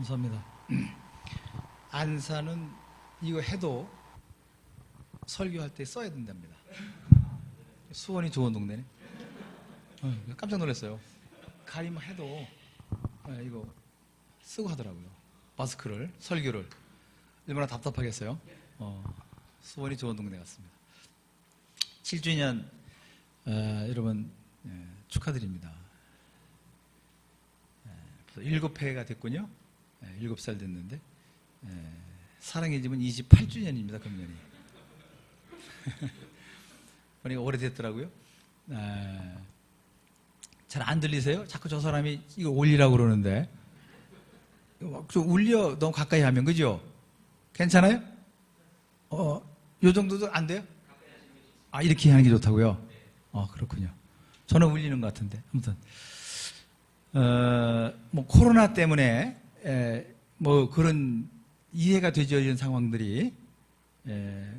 감사합니다. 안사는 이거 해도 설교할 때 써야 된답니다. 수원이 좋은 동네네. 깜짝 놀랐어요. 가림 해도 이거 쓰고 하더라고요. 마스크를, 설교를. 얼마나 답답하겠어요. 수원이 좋은 동네 같습니다. 7주년 여러분 축하드립니다. 7회가 됐군요. 7살 됐는데 사랑의 집은 28주년입니다. 금년이. 보니까 오래됐더라고요. 잘 안 들리세요? 자꾸 저 사람이 이거 올리라고 그러는데 좀 울려 너무 가까이 하면 그죠? 괜찮아요? 요 정도도 안 돼요? 이렇게 하는 게 좋다고요? 그렇군요. 저는 울리는 것 같은데 아무튼 뭐 코로나 때문에 뭐 그런 이해가 되죠, 이런 상황들이.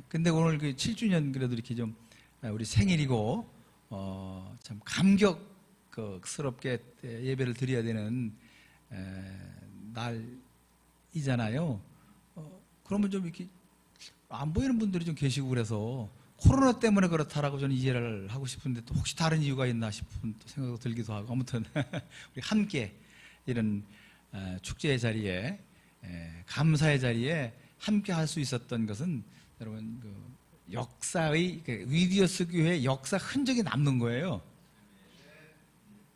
근데 오늘 그 7주년 그래도 이렇게 좀 우리 생일이고 참 감격스럽게 예배를 드려야 되는 날이잖아요. 그러면 좀 이렇게 안 보이는 분들이 좀 계시고 그래서 코로나 때문에 그렇다라고 저는 이해를 하고 싶은데 또 혹시 다른 이유가 있나 싶은 또 생각도 들기도 하고 아무튼 우리 함께 이런 축제의 자리에 감사의 자리에 함께 할 수 있었던 것은 여러분 그 역사의 위디어스 교회의 역사 흔적이 남는 거예요.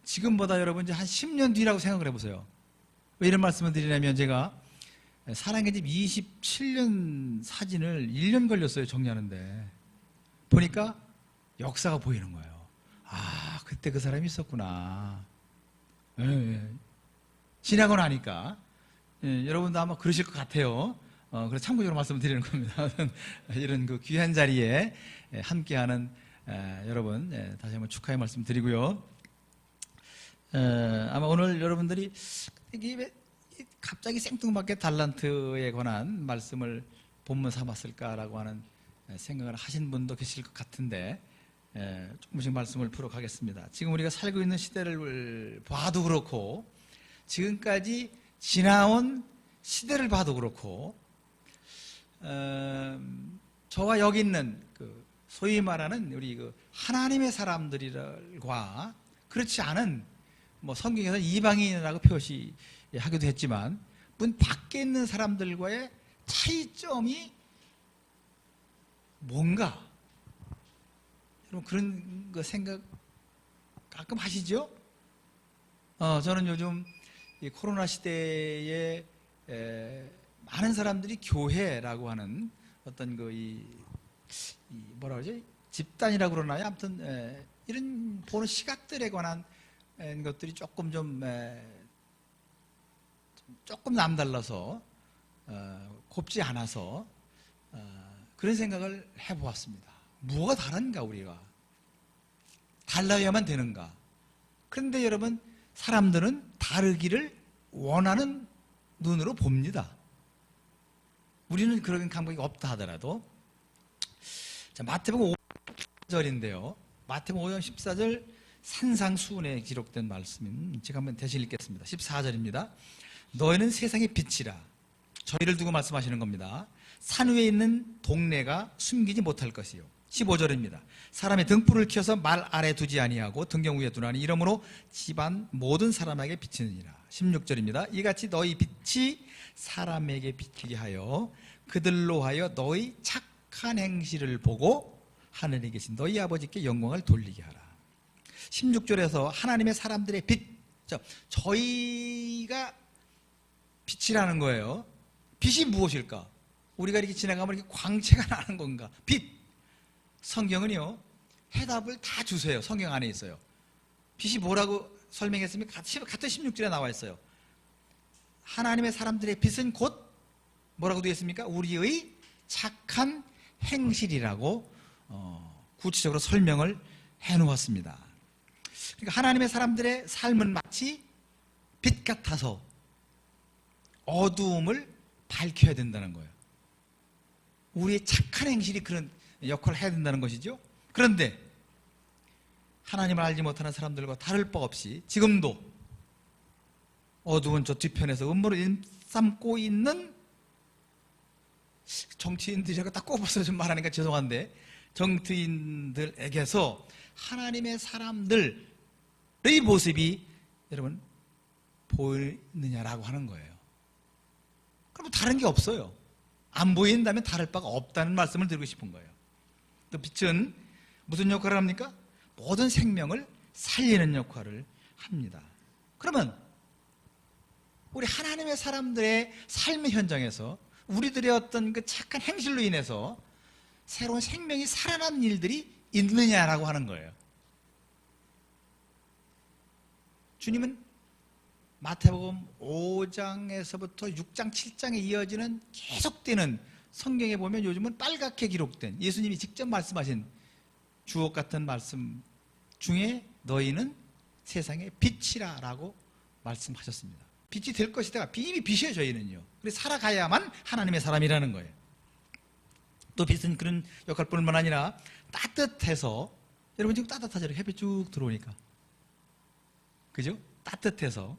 지금보다 여러분 이제 한 10년 뒤라고 생각을 해보세요. 왜 이런 말씀을 드리냐면 제가 사랑의 집 27년 사진을 1년 걸렸어요, 정리하는데. 보니까 역사가 보이는 거예요. 그때 그 사람이 있었구나. 지나고 나니까. 여러분도 아마 그러실 것 같아요. 그래서 참고적으로 말씀을 드리는 겁니다. 이런 그 귀한 자리에 함께하는 여러분, 다시 한번 축하의 말씀 드리고요. 아마 오늘 여러분들이 이게 갑자기 생뚱맞게 달란트에 관한 말씀을 본문 삼았을까라고 하는 생각을 하신 분도 계실 것 같은데 조금씩 말씀을 풀어가겠습니다. 지금 우리가 살고 있는 시대를 봐도 그렇고 지금까지 지나온 시대를 봐도 그렇고 저와 여기 있는 그 소위 말하는 우리 그 하나님의 사람들과 그렇지 않은 뭐 성경에서 이방인이라고 표시하기도 했지만 문 밖에 있는 사람들과의 차이점이 뭔가 여러분 그런 거 생각 가끔 하시죠? 저는 요즘 이 코로나 시대에 많은 사람들이 교회라고 하는 어떤 그 뭐라 그러지? 집단이라고 그러나요? 아무튼 이런 보는 시각들에 관한 것들이 조금 남달라서 곱지 않아서 그런 생각을 해보았습니다. 뭐가 다른가 우리가? 달라야만 되는가? 그런데 여러분 사람들은 다르기를 원하는 눈으로 봅니다. 우리는 그런 감각이 없다 하더라도 자, 마태복음 5절인데요. 마태복음 5장 14절 산상수훈에 기록된 말씀인 제가 한번 대신 읽겠습니다. 14절입니다. 너희는 세상의 빛이라. 저희를 두고 말씀하시는 겁니다. 산 위에 있는 동네가 숨기지 못할 것이요. 15절입니다. 사람의 등불을 켜서 말 아래 두지 아니하고 등경 위에 두나니 이러므로 집안 모든 사람에게 비치느니라. 16절입니다. 이같이 너희 빛이 사람에게 비치게 하여 그들로 하여 너희 착한 행실을 보고 하늘에 계신 너희 아버지께 영광을 돌리게 하라. 16절에서 하나님의 사람들의 빛, 저희가 빛이라는 거예요. 빛이 무엇일까? 우리가 이렇게 지나가면 이렇게 광채가 나는 건가? 빛. 성경은요, 해답을 다 주세요. 성경 안에 있어요. 빛이 뭐라고 설명했습니까? 같은 16절에 나와 있어요. 하나님의 사람들의 빛은 곧 뭐라고 되어 있습니까? 우리의 착한 행실이라고 구체적으로 설명을 해 놓았습니다. 그러니까 하나님의 사람들의 삶은 마치 빛 같아서 어두움을 밝혀야 된다는 거예요. 우리의 착한 행실이 그런 역할을 해야 된다는 것이죠. 그런데 하나님을 알지 못하는 사람들과 다를 바 없이 지금도 어두운 저 뒤편에서 음모를 삼고 있는 정치인들이라고 딱 꼽아서 좀 말하니까 죄송한데, 정치인들에게서 하나님의 사람들의 모습이 여러분 보이느냐라고 하는 거예요. 그럼 다른 게 없어요. 안 보인다면 다를 바가 없다는 말씀을 드리고 싶은 거예요. 또 빛은 무슨 역할을 합니까? 모든 생명을 살리는 역할을 합니다. 그러면 우리 하나님의 사람들의 삶의 현장에서 우리들의 어떤 그 착한 행실로 인해서 새로운 생명이 살아난 일들이 있느냐라고 하는 거예요. 주님은 마태복음 5장에서부터 6장, 7장에 이어지는 계속되는, 성경에 보면 요즘은 빨갛게 기록된 예수님이 직접 말씀하신 주옥 같은 말씀 중에 너희는 세상의 빛이라 라고 말씀하셨습니다. 빛이 될 것이다. 이미 빛이에요, 저희는요. 그래서 살아가야만 하나님의 사람이라는 거예요. 또 빛은 그런 역할뿐만 아니라 따뜻해서, 여러분 지금 따뜻하죠? 햇빛 쭉 들어오니까. 그죠? 따뜻해서.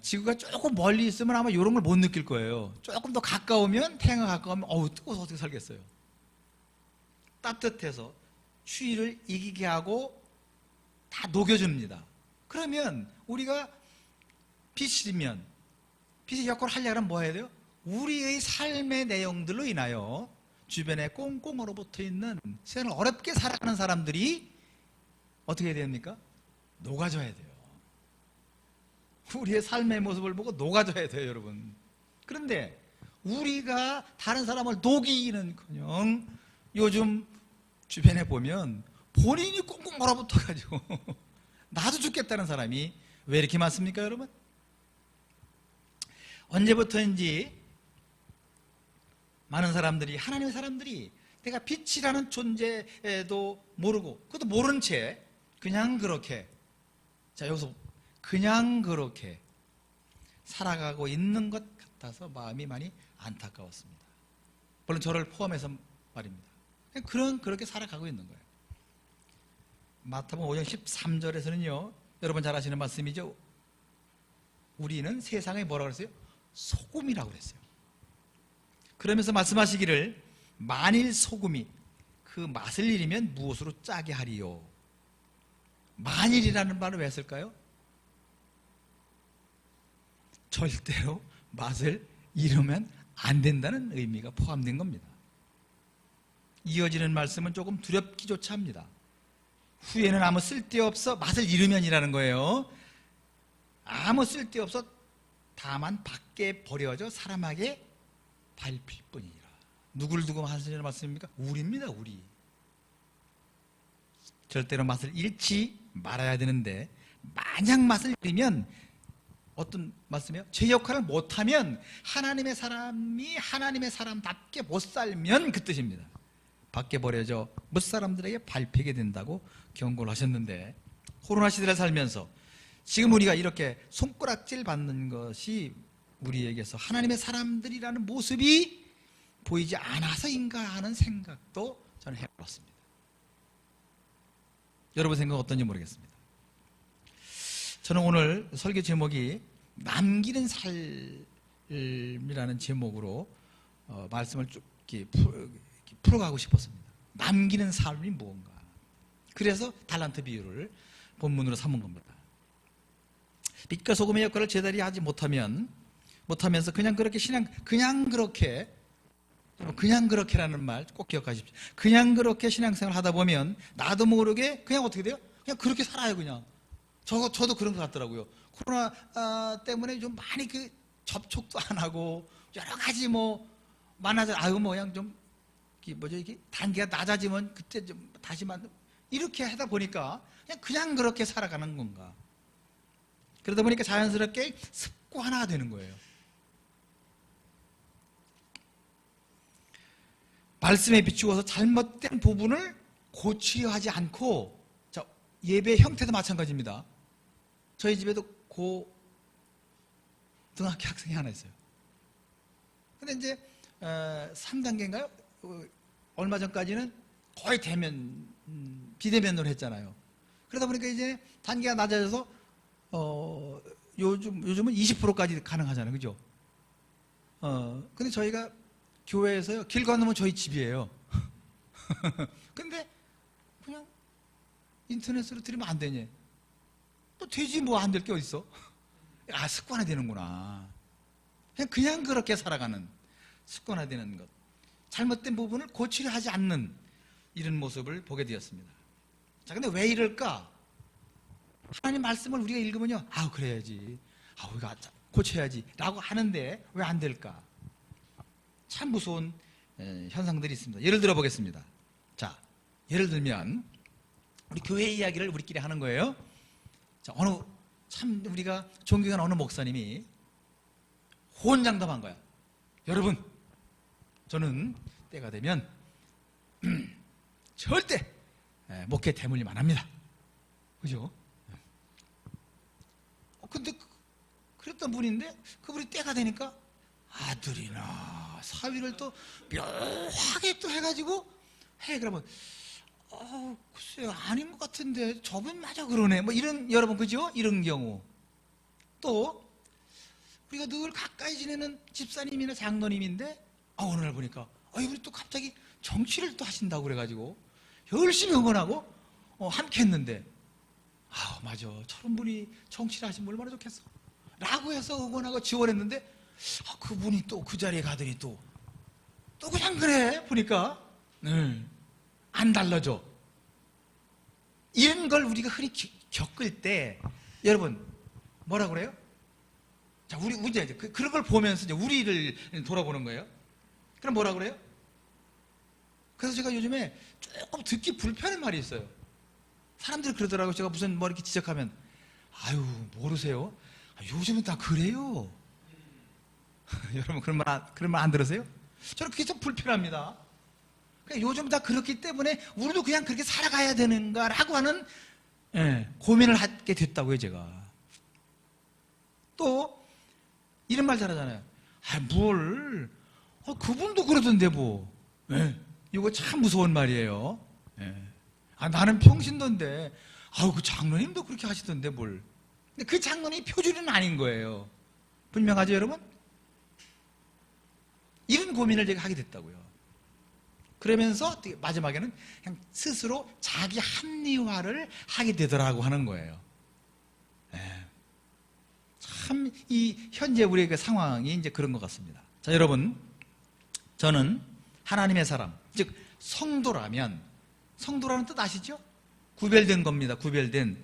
지구가 조금 멀리 있으면 아마 이런 걸 못 느낄 거예요. 조금 더 가까우면, 태양과 가까우면 어우 뜨거워서 어떻게 살겠어요. 따뜻해서 추위를 이기게 하고 다 녹여줍니다. 그러면 우리가 빛이면, 빛의 역할을 하려면 뭐 해야 돼요? 우리의 삶의 내용들로 인하여 주변에 꽁꽁 얼어붙어 있는 세상을 어렵게 살아가는 사람들이 어떻게 해야 됩니까? 녹아져야 돼요. 우리의 삶의 모습을 보고 녹아져야 돼요, 여러분. 그런데 우리가 다른 사람을 녹이기는커녕 요즘 주변에 보면 본인이 꽁꽁 얼어붙어가지고 나도 죽겠다는 사람이 왜 이렇게 많습니까, 여러분? 언제부터인지 많은 사람들이, 하나님의 사람들이 내가 빛이라는 존재도 모르고, 그것도 모른 채 그냥 그렇게, 자 여기서 그냥 그렇게 살아가고 있는 것 같아서 마음이 많이 안타까웠습니다. 물론 저를 포함해서 말입니다. 그렇게 살아가고 있는 거예요. 마태복음 5장 13절에서는요, 여러분 잘 아시는 말씀이죠. 우리는 세상에 뭐라고 그랬어요? 소금이라고 그랬어요. 그러면서 말씀하시기를 만일 소금이 그 맛을 잃으면 무엇으로 짜게 하리요. 만일이라는 말을 왜 했을까요? 절대로 맛을 잃으면 안 된다는 의미가 포함된 겁니다. 이어지는 말씀은 조금 두렵기조차 합니다. 후에는 아무 쓸데없어 맛을 잃으면이라는 거예요. 아무 쓸데없어 다만 밖에 버려져 사람에게 밟힐 뿐이니라. 누굴 두고 하시는 말씀입니까? 우리입니다, 우리. 절대로 맛을 잃지 말아야 되는데, 만약 맛을 잃으면 어떤 말씀이요? 제 역할을 못하면, 하나님의 사람이 하나님의 사람답게 못 살면 그 뜻입니다. 밖에 버려져 못 사람들에게 밟히게 된다고 경고를 하셨는데, 코로나 시대를 살면서 지금 우리가 이렇게 손가락질 받는 것이 우리에게서 하나님의 사람들이라는 모습이 보이지 않아서인가 하는 생각도 저는 해봤습니다. 여러분 생각 어떤지 모르겠습니다. 저는 오늘 설교 제목이 남기는 삶이라는 제목으로 말씀을 쭉 풀어가고 싶었습니다. 남기는 삶이 무언가. 그래서 달란트 비유를 본문으로 삼은 겁니다. 빛과 소금의 역할을 제대로 하지 못하면서 그냥 그렇게 그냥 그렇게라는 말 꼭 기억하십시오. 그냥 그렇게 신앙생활 하다 보면 나도 모르게 그냥 어떻게 돼요? 그냥 그렇게 살아요, 그냥. 저도 그런 것 같더라고요. 코로나 때문에 좀 많이 접촉도 안 하고 여러 가지 만나자, 그냥 좀 이게 단계가 낮아지면 그때 좀 다시 이렇게 하다 보니까 그냥 그렇게 살아가는 건가. 그러다 보니까 자연스럽게 습관화가 되는 거예요. 말씀에 비추어서 잘못된 부분을 고치려 하지 않고, 자, 예배 형태도 마찬가지입니다. 저희 집에도 고등학교 학생이 하나 있어요. 근데 이제 3단계인가요? 얼마 전까지는 거의 비대면으로 했잖아요. 그러다 보니까 이제 단계가 낮아져서 요즘은 20%까지 가능하잖아요. 그죠? 근데 저희가 교회에서요, 길 건너면 저희 집이에요. 근데 그냥 인터넷으로 들으면 안 되니? 또 되지 뭐 안 될 게 어딨어? 아, 습관화되는구나. 그냥 그렇게 살아가는 습관화되는 것. 잘못된 부분을 고치려 하지 않는 이런 모습을 보게 되었습니다. 자, 근데 왜 이럴까? 하나님 말씀을 우리가 읽으면요, 그래야지. 우리가 고쳐야지. 라고 하는데 왜 안 될까? 참 무서운 현상들이 있습니다. 예를 들어 보겠습니다. 자, 예를 들면, 우리 교회 이야기를 우리끼리 하는 거예요. 자, 참 우리가 존경하는 어느 목사님이 호언장담한 거야. 여러분, 저는 때가 되면 절대 목회 대물림 안 합니다. 그죠? 근데 그랬던 분인데 그분이 때가 되니까 아들이나 사위를 또 묘하게 또 해가지고 그러면 글쎄요, 아닌 것 같은데 저분마저 그러네. 뭐 이런, 여러분, 그죠? 이런 경우. 또 우리가 늘 가까이 지내는 집사님이나 장로님인데 어느 날 보니까 이분이 또 갑자기 정치를 또 하신다고 그래가지고 열심히 응원하고 함께 했는데 맞아, 저런 분이 정치를 하시면 얼마나 좋겠어 라고 해서 응원하고 지원했는데 그분이 또 그 자리에 가더니 또 그냥 그래 보니까 안 달라져. 이런 걸 우리가 흔히 겪을 때 여러분 뭐라 그래요? 자, 우리 이제 그런 걸 보면서 이제 우리를 돌아보는 거예요. 그럼 뭐라 그래요? 그래서 제가 요즘에 조금 듣기 불편한 말이 있어요. 사람들이 그러더라고요. 제가 무슨 뭐 이렇게 지적하면 모르세요? 요즘은 다 그래요. 여러분 그런 말 안 들으세요? 저는 그게 좀 불편합니다. 그러니까 요즘 다 그렇기 때문에 우리도 그냥 그렇게 살아가야 되는가라고 하는 고민을 하게 됐다고요, 제가. 또 이런 말 잘하잖아요. 그분도 그러던데 뭐. 이거 참 무서운 말이에요. 나는 평신도인데 그 장로님도 그렇게 하시던데 뭘. 근데 그 장로님이 표준은 아닌 거예요. 분명하죠, 여러분? 이런 고민을 제가 하게 됐다고요. 그러면서 마지막에는 그냥 스스로 자기 합리화를 하게 되더라고 하는 거예요. 참 이 현재 우리의 그 상황이 이제 그런 것 같습니다. 자, 여러분, 저는 하나님의 사람, 즉 성도라는 뜻 아시죠? 구별된 겁니다. 구별된.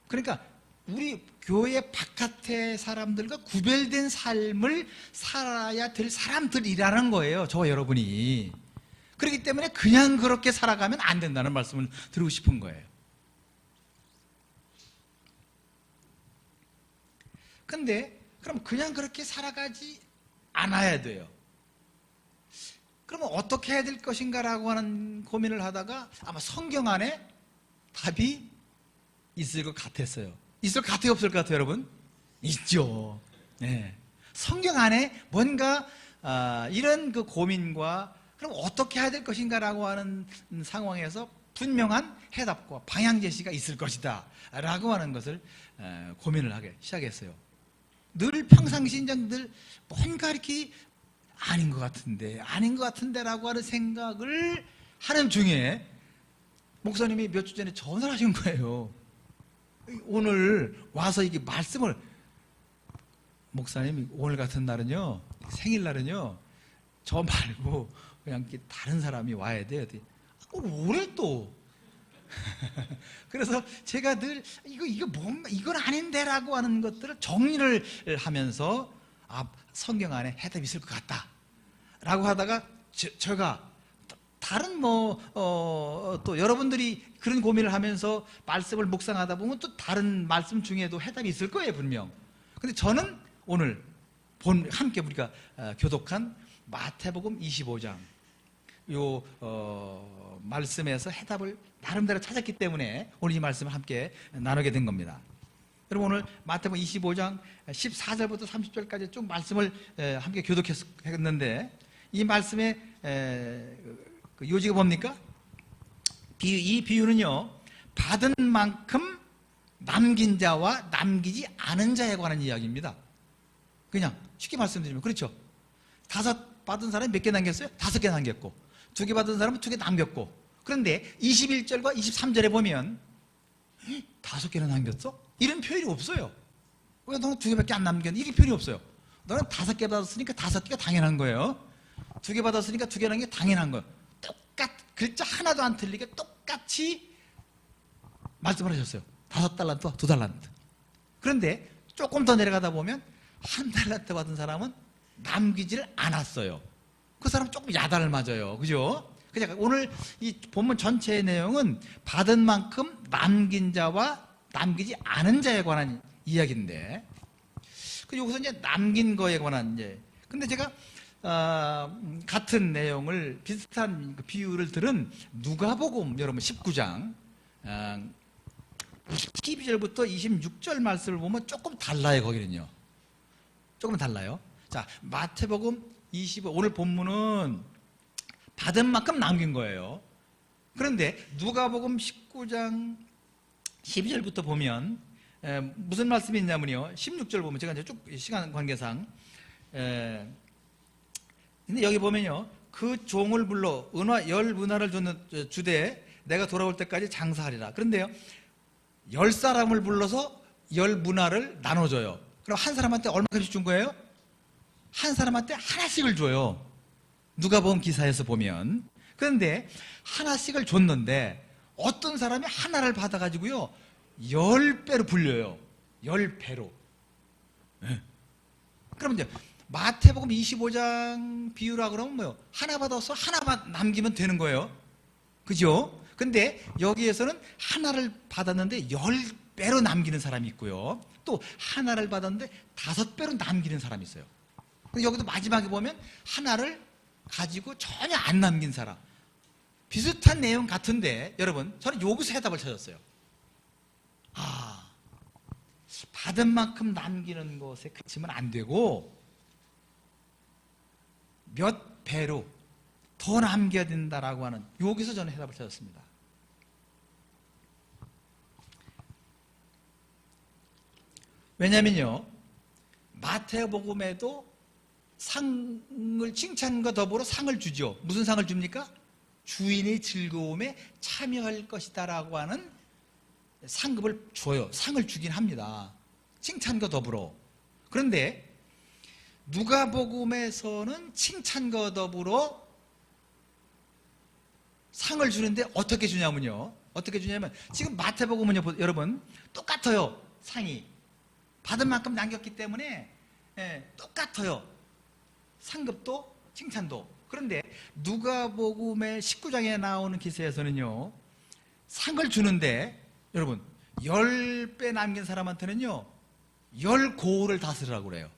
그러니까 우리 교회 바깥의 사람들과 구별된 삶을 살아야 될 사람들이라는 거예요. 저와 여러분이. 그렇기 때문에 그냥 그렇게 살아가면 안 된다는 말씀을 드리고 싶은 거예요. 근데 그럼 그냥 그렇게 살아가지 않아야 돼요. 그러면 어떻게 해야 될 것인가라고 하는 고민을 하다가 아마 성경 안에 답이 있을 것 같았어요. 있을 것 같아요, 없을 것 같아요, 여러분? 있죠. 성경 안에 뭔가 이런 그 고민과 그럼 어떻게 해야 될 것인가라고 하는 상황에서 분명한 해답과 방향 제시가 있을 것이다 라고 하는 것을 고민을 하기 시작했어요. 늘 평상시인장들 뭔가 이렇게 아닌 것 같은데 라고 하는 생각을 하는 중에 목사님이 몇 주 전에 전화를 하신 거예요. 오늘 와서 이게 말씀을, 목사님 오늘 같은 날은요, 생일날은요, 저 말고 그냥 다른 사람이 와야 돼요. 오래 또. 그래서 제가 늘 이거 뭔가 이건 아닌데라고 하는 것들을 정리를 하면서 성경 안에 해답이 있을 것 같다 라고 하다가 제가 다른 또 여러분들이 그런 고민을 하면서 말씀을 묵상하다 보면 또 다른 말씀 중에도 해답이 있을 거예요, 분명. 근데 저는 오늘 함께 우리가 교독한 마태복음 25장 말씀에서 해답을 나름대로 찾았기 때문에 오늘 이 말씀을 함께 나누게 된 겁니다. 여러분, 오늘 마태복음 25장 14절부터 30절까지 쭉 말씀을 함께 교독했는데 이 말씀의 그 요지가 뭡니까? 이 비유는요, 받은 만큼 남긴 자와 남기지 않은 자에 관한 이야기입니다. 그냥 쉽게 말씀드리면 그렇죠. 5 받은 사람이 몇 개 남겼어요? 5개 남겼고, 2개 받은 사람은 2개 남겼고. 그런데 21절과 23절에 보면 5개나 남겼어? 이런 표현이 없어요. 왜 너는 2개밖에 안 남겼니? 이런 표현이 없어요. 너는 5개 받았으니까 5개가 당연한 거예요. 2개 받았으니까 2개 남긴 게 당연한 거예요. 글자 하나도 안 틀리게 똑같이 말씀을 하셨어요. 5달란트와 2달란트. 그런데 조금 더 내려가다 보면 1달란트 받은 사람은 남기지를 않았어요. 그 사람 조금 야단을 맞아요. 그죠? 그러니까 오늘 이 본문 전체의 내용은 받은 만큼 남긴 자와 남기지 않은 자에 관한 이야기인데, 여기서 이제 남긴 거에 관한 근데 제가 같은 내용을 비슷한 비유를 들은 누가복음 여러분 19장 12절부터 26절 말씀을 보면 조금 달라요. 거기는요. 조금 달라요. 자, 마태복음 25 오늘 본문은 받은 만큼 남긴 거예요. 그런데 누가복음 19장 12절부터 보면 무슨 말씀이 있냐면요. 16절 보면 제가 이제 쭉 시간 관계상 근데 여기 보면요. 그 종을 불러 은화 10문화를 주되 내가 돌아올 때까지 장사하리라. 그런데요. 10사람을 불러서 10문화를 나눠줘요. 그럼 한 사람한테 얼마큼씩 준 거예요? 한 사람한테 하나씩을 줘요. 누가복음 기사에서 보면. 그런데 하나씩을 줬는데 어떤 사람이 하나를 받아가지고요 10배로 불려요. 10배로. 네. 그럼 이제 마태복음 25장 비유라 그러면 뭐요? 하나 받아서 하나만 남기면 되는 거예요. 그죠? 근데 여기에서는 하나를 받았는데 10배로 남기는 사람이 있고요. 또 하나를 받았는데 5배로 남기는 사람이 있어요. 근데 여기도 마지막에 보면 하나를 가지고 전혀 안 남긴 사람. 비슷한 내용 같은데 여러분 저는 여기서 해답을 찾았어요. 받은 만큼 남기는 것에 그치면 안 되고 몇 배로 더 남겨야 된다라고 하는, 여기서 저는 해답을 찾았습니다. 왜냐면요 마태복음에도 상을, 칭찬과 더불어 상을 주죠. 무슨 상을 줍니까? 주인의 즐거움에 참여할 것이다 라고 하는 상급을 줘요. 상을 주긴 합니다. 칭찬과 더불어. 그런데 누가복음에서는 칭찬과 더불어 상을 주는데 어떻게 주냐면요. 어떻게 주냐면 지금 마태복음은요 여러분 똑같아요. 상이 받은 만큼 남겼기 때문에 똑같아요. 상급도 칭찬도. 그런데 누가복음의 19장에 나오는 기사에서는요 상을 주는데 여러분 10배 남긴 사람한테는요 10고을을 다스리라고 그래요.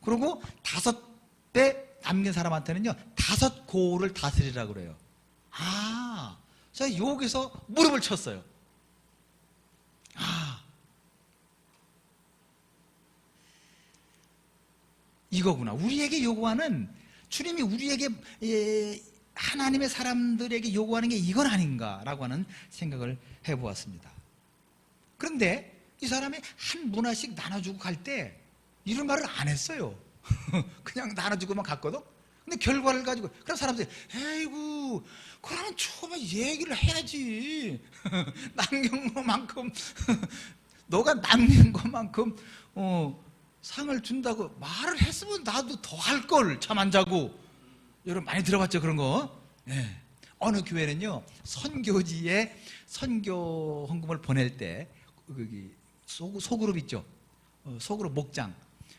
그리고 5배 남긴 사람한테는요 5고을을 다스리라고 그래요. 제가 여기서 무릎을 쳤어요. 이거구나. 우리에게 요구하는, 주님이 우리에게 하나님의 사람들에게 요구하는 게 이건 아닌가라고 하는 생각을 해보았습니다. 그런데 이 사람이 한 문화씩 나눠주고 갈 때 이런 말을 안 했어요. 그냥 나눠주고만 갔거든. 근데 결과를 가지고 그런 사람들이 에이구 그러면 처음에 얘기를 해야지. 남긴 것만큼 너가 남긴 것만큼 상을 준다고 말을 했으면 나도 더 할 걸 참 안 자고. 여러분 많이 들어봤죠 그런 거? 네. 어느 교회는요 선교지에 선교 헌금을 보낼 때 거기 소그룹 있죠. 소그룹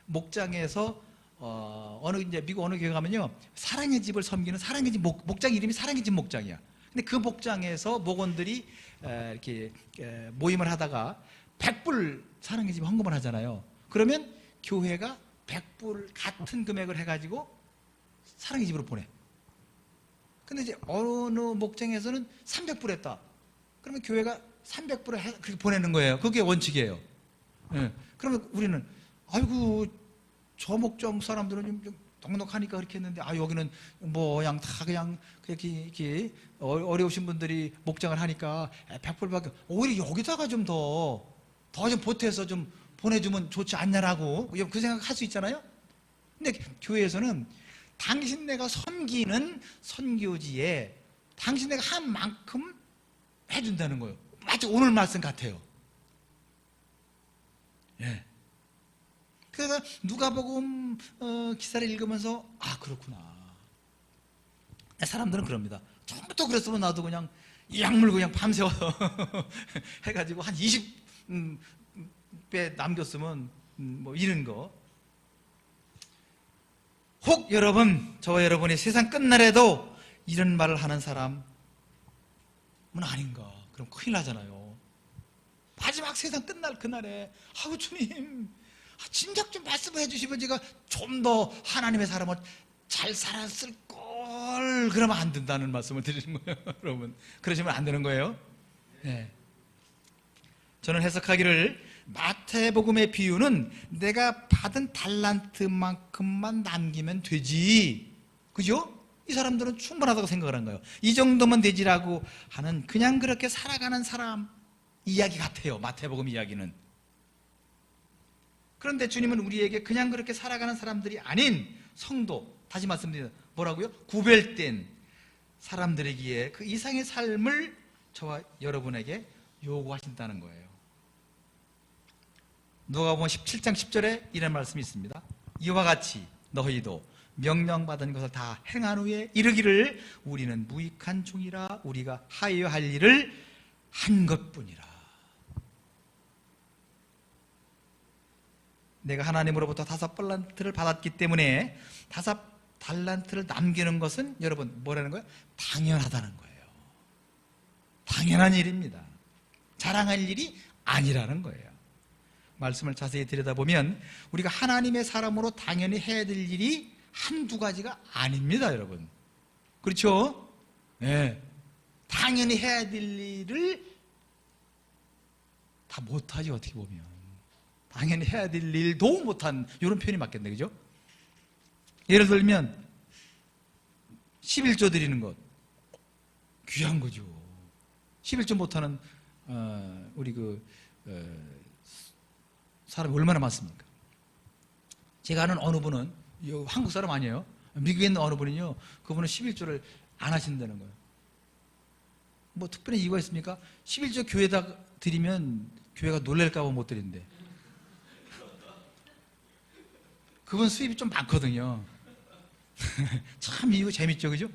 목장에서 어느 이제 미국 어느 교회 가면요 사랑의 집을 섬기는 사랑의 집 목장 이름이 사랑의 집 목장이야. 근데 그 목장에서 목원들이 이렇게 모임을 하다가 100불 사랑의 집 헌금을 하잖아요. 그러면 교회가 100불 같은 금액을 해가지고 사랑의 집으로 보내. 근데 이제 어느 목장에서는 300불 했다. 그러면 교회가 300불을 그렇게 보내는 거예요. 그게 원칙이에요. 네. 그러면 우리는 아이고 저 목장 사람들은 좀 넉넉하니까 그렇게 했는데, 여기는 뭐 그냥 다 그냥 이렇게 어려우신 분들이 목장을 하니까 백불밖에, 오히려 여기다가 좀 좀 보태서 좀 보내주면 좋지 않냐라고 그 생각 할 수 있잖아요. 근데 교회에서는 당신네가 섬기는 선교지에 당신네가 한 만큼 해준다는 거예요. 마치 오늘 말씀 같아요. 예. 그래서 누가복음 기사를 읽으면서 그렇구나. 사람들은 그럽니다. 처음부터 그랬으면 나도 그냥 약물고 그냥 밤새워 해가지고 한 20배 남겼으면 뭐 이런 거. 혹 저와 여러분이 세상 끝날에도 이런 말을 하는 사람은 아닌가. 그럼 큰일 나잖아요. 마지막 세상 끝날 그날에 주님 진작 좀 말씀을 해주시면 제가 좀 더 하나님의 사람을 잘 살았을 걸. 그러면 안 된다는 말씀을 드리는 거예요. 여러분, 그러시면 안 되는 거예요. 네. 저는 해석하기를 마태복음의 비유는 내가 받은 달란트만큼만 남기면 되지, 그죠? 이 사람들은 충분하다고 생각을 한 거예요. 이 정도면 되지라고 하는 그냥 그렇게 살아가는 사람 이야기 같아요, 마태복음 이야기는. 그런데 주님은 우리에게 그냥 그렇게 살아가는 사람들이 아닌 성도, 다시 말씀드립니다. 뭐라고요? 구별된 사람들에게 그 이상의 삶을 저와 여러분에게 요구하신다는 거예요. 누가복음 17장 10절에 이런 말씀이 있습니다. 이와 같이 너희도 명령받은 것을 다 행한 후에 이르기를 우리는 무익한 종이라 우리가 하여야 할 일을 한 것뿐이라. 내가 하나님으로부터 5달란트를 받았기 때문에 5달란트를 남기는 것은 여러분 뭐라는 거예요? 당연하다는 거예요. 당연한 일입니다. 자랑할 일이 아니라는 거예요. 말씀을 자세히 들여다보면 우리가 하나님의 사람으로 당연히 해야 될 일이 한두 가지가 아닙니다, 여러분. 그렇죠? 네. 당연히 해야 될 일을 다 못하지, 어떻게 보면. 당연히 해야 될 일도 못한, 이런 표현이 맞겠네, 그죠? 예를 들면 11조 드리는 것 귀한 거죠. 11조 못하는 우리 사람이 얼마나 많습니까? 제가 아는 어느 분은 한국 사람 아니에요. 미국에 있는 어느 분은요, 그분은 11조를 안 하신다는 거예요. 뭐 특별히 이유가 있습니까? 11조 교회에다 드리면 교회가 놀랄까 봐 못 드린대. 그분 수입이 좀 많거든요. 참 이거 재밌죠, 그죠?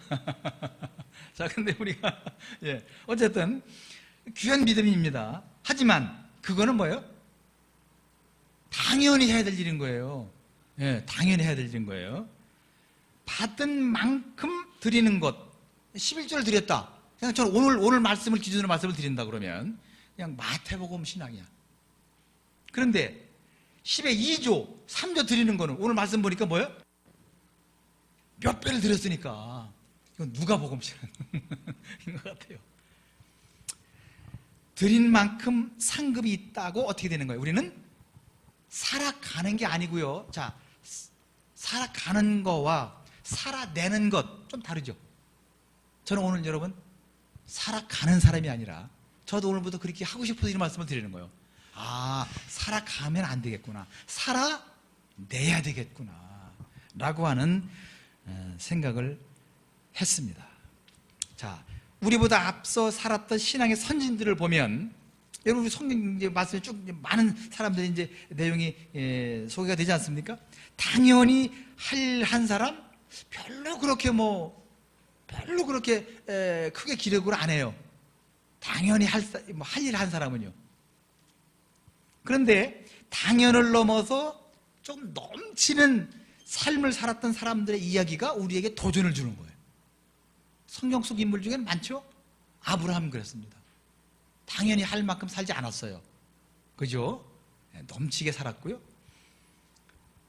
자, 근데 우리가 어쨌든 귀한 믿음입니다. 하지만 그거는 뭐예요? 당연히 해야 될 일인 거예요. 당연히 해야 될 일인 거예요. 받은 만큼 드리는 것, 11조를 드렸다. 그냥 저는 오늘 말씀을 기준으로 말씀을 드린다 그러면 그냥 마태복음 신앙이야. 그런데 10에 2조, 3조 드리는 거는 오늘 말씀 보니까 뭐예요? 몇 배를 드렸으니까 이건 누가복음 신앙인 것 같아요. 드린 만큼 상급이 있다고 어떻게 되는 거예요? 우리는 살아가는 게 아니고요. 자, 살아가는 거와 살아내는 것 좀 다르죠. 저는 오늘 여러분 살아가는 사람이 아니라 저도 오늘부터 그렇게 하고 싶어서 이런 말씀을 드리는 거예요. 살아가면 안 되겠구나, 살아내야 되겠구나 라고 하는 생각을 했습니다. 자, 우리보다 앞서 살았던 신앙의 선진들을 보면, 여러분 성경 말씀에 쭉 많은 사람들이 이제 내용이 소개가 되지 않습니까? 당연히 한 사람 별로 그렇게 크게 기력을 안 해요. 당연히 할 일 한 사람은요. 그런데 당연을 넘어서 좀 넘치는 삶을 살았던 사람들의 이야기가 우리에게 도전을 주는 거예요. 성경 속 인물 중에는 많죠? 아브라함 그랬습니다. 당연히 할 만큼 살지 않았어요. 그죠? 넘치게 살았고요.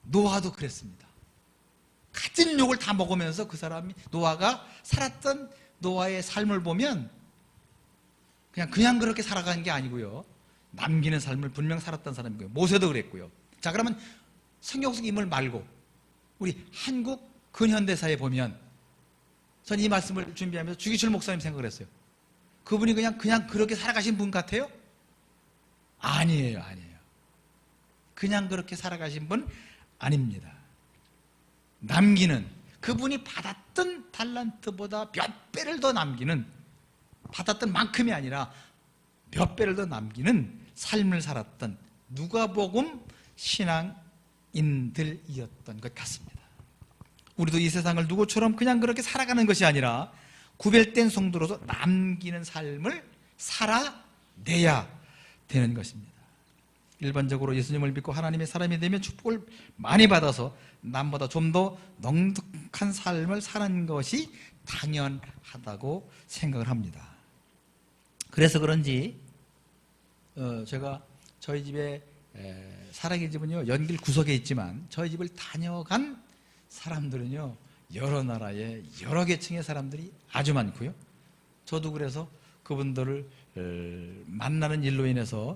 노아도 그랬습니다. 가진 욕을 다 먹으면서 그 사람이, 노아가 살았던 노아의 삶을 보면 그냥 그렇게 살아간 게 아니고요. 남기는 삶을 분명 살았던 사람이고요. 모세도 그랬고요. 자, 그러면 성경 속 인물 말고 우리 한국 근현대사에 보면, 전 이 말씀을 준비하면서 주기철 목사님 생각을 했어요. 그분이 그냥 그렇게 살아가신 분 같아요? 아니에요. 그냥 그렇게 살아가신 분 아닙니다. 남기는, 그분이 받았던 달란트보다 몇 배를 더 남기는, 받았던 만큼이 아니라 몇 배를 더 남기는 삶을 살았던 누가복음 신앙인들이었던 것 같습니다. 우리도 이 세상을 누구처럼 그냥 그렇게 살아가는 것이 아니라 구별된 성도로서 남기는 삶을 살아내야 되는 것입니다. 일반적으로 예수님을 믿고 하나님의 사람이 되면 축복을 많이 받아서 남보다 좀 더 넉넉한 삶을 사는 것이 당연하다고 생각을 합니다. 그래서 그런지 제가 저희 집에 살아계신 집은요, 연길 구석에 있지만 저희 집을 다녀간 사람들은요, 여러 나라의 여러 계층의 사람들이 아주 많고요. 저도 그래서 그분들을 만나는 일로 인해서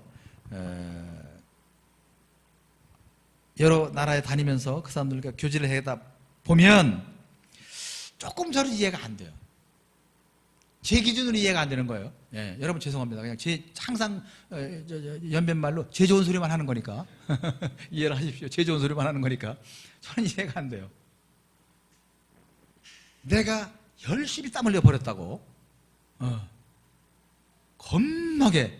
여러 나라에 다니면서 그 사람들과 교제를 하다 보면 조금 저는 이해가 안 돼요. 제 기준으로 이해가 안 되는 거예요. 예, 여러분 죄송합니다. 그냥 항상 연변말로 제 좋은 소리만 하는 거니까 이해를 하십시오. 제 좋은 소리만 하는 거니까 저는 이해가 안 돼요. 내가 열심히 땀 흘려 버렸다고 겁나게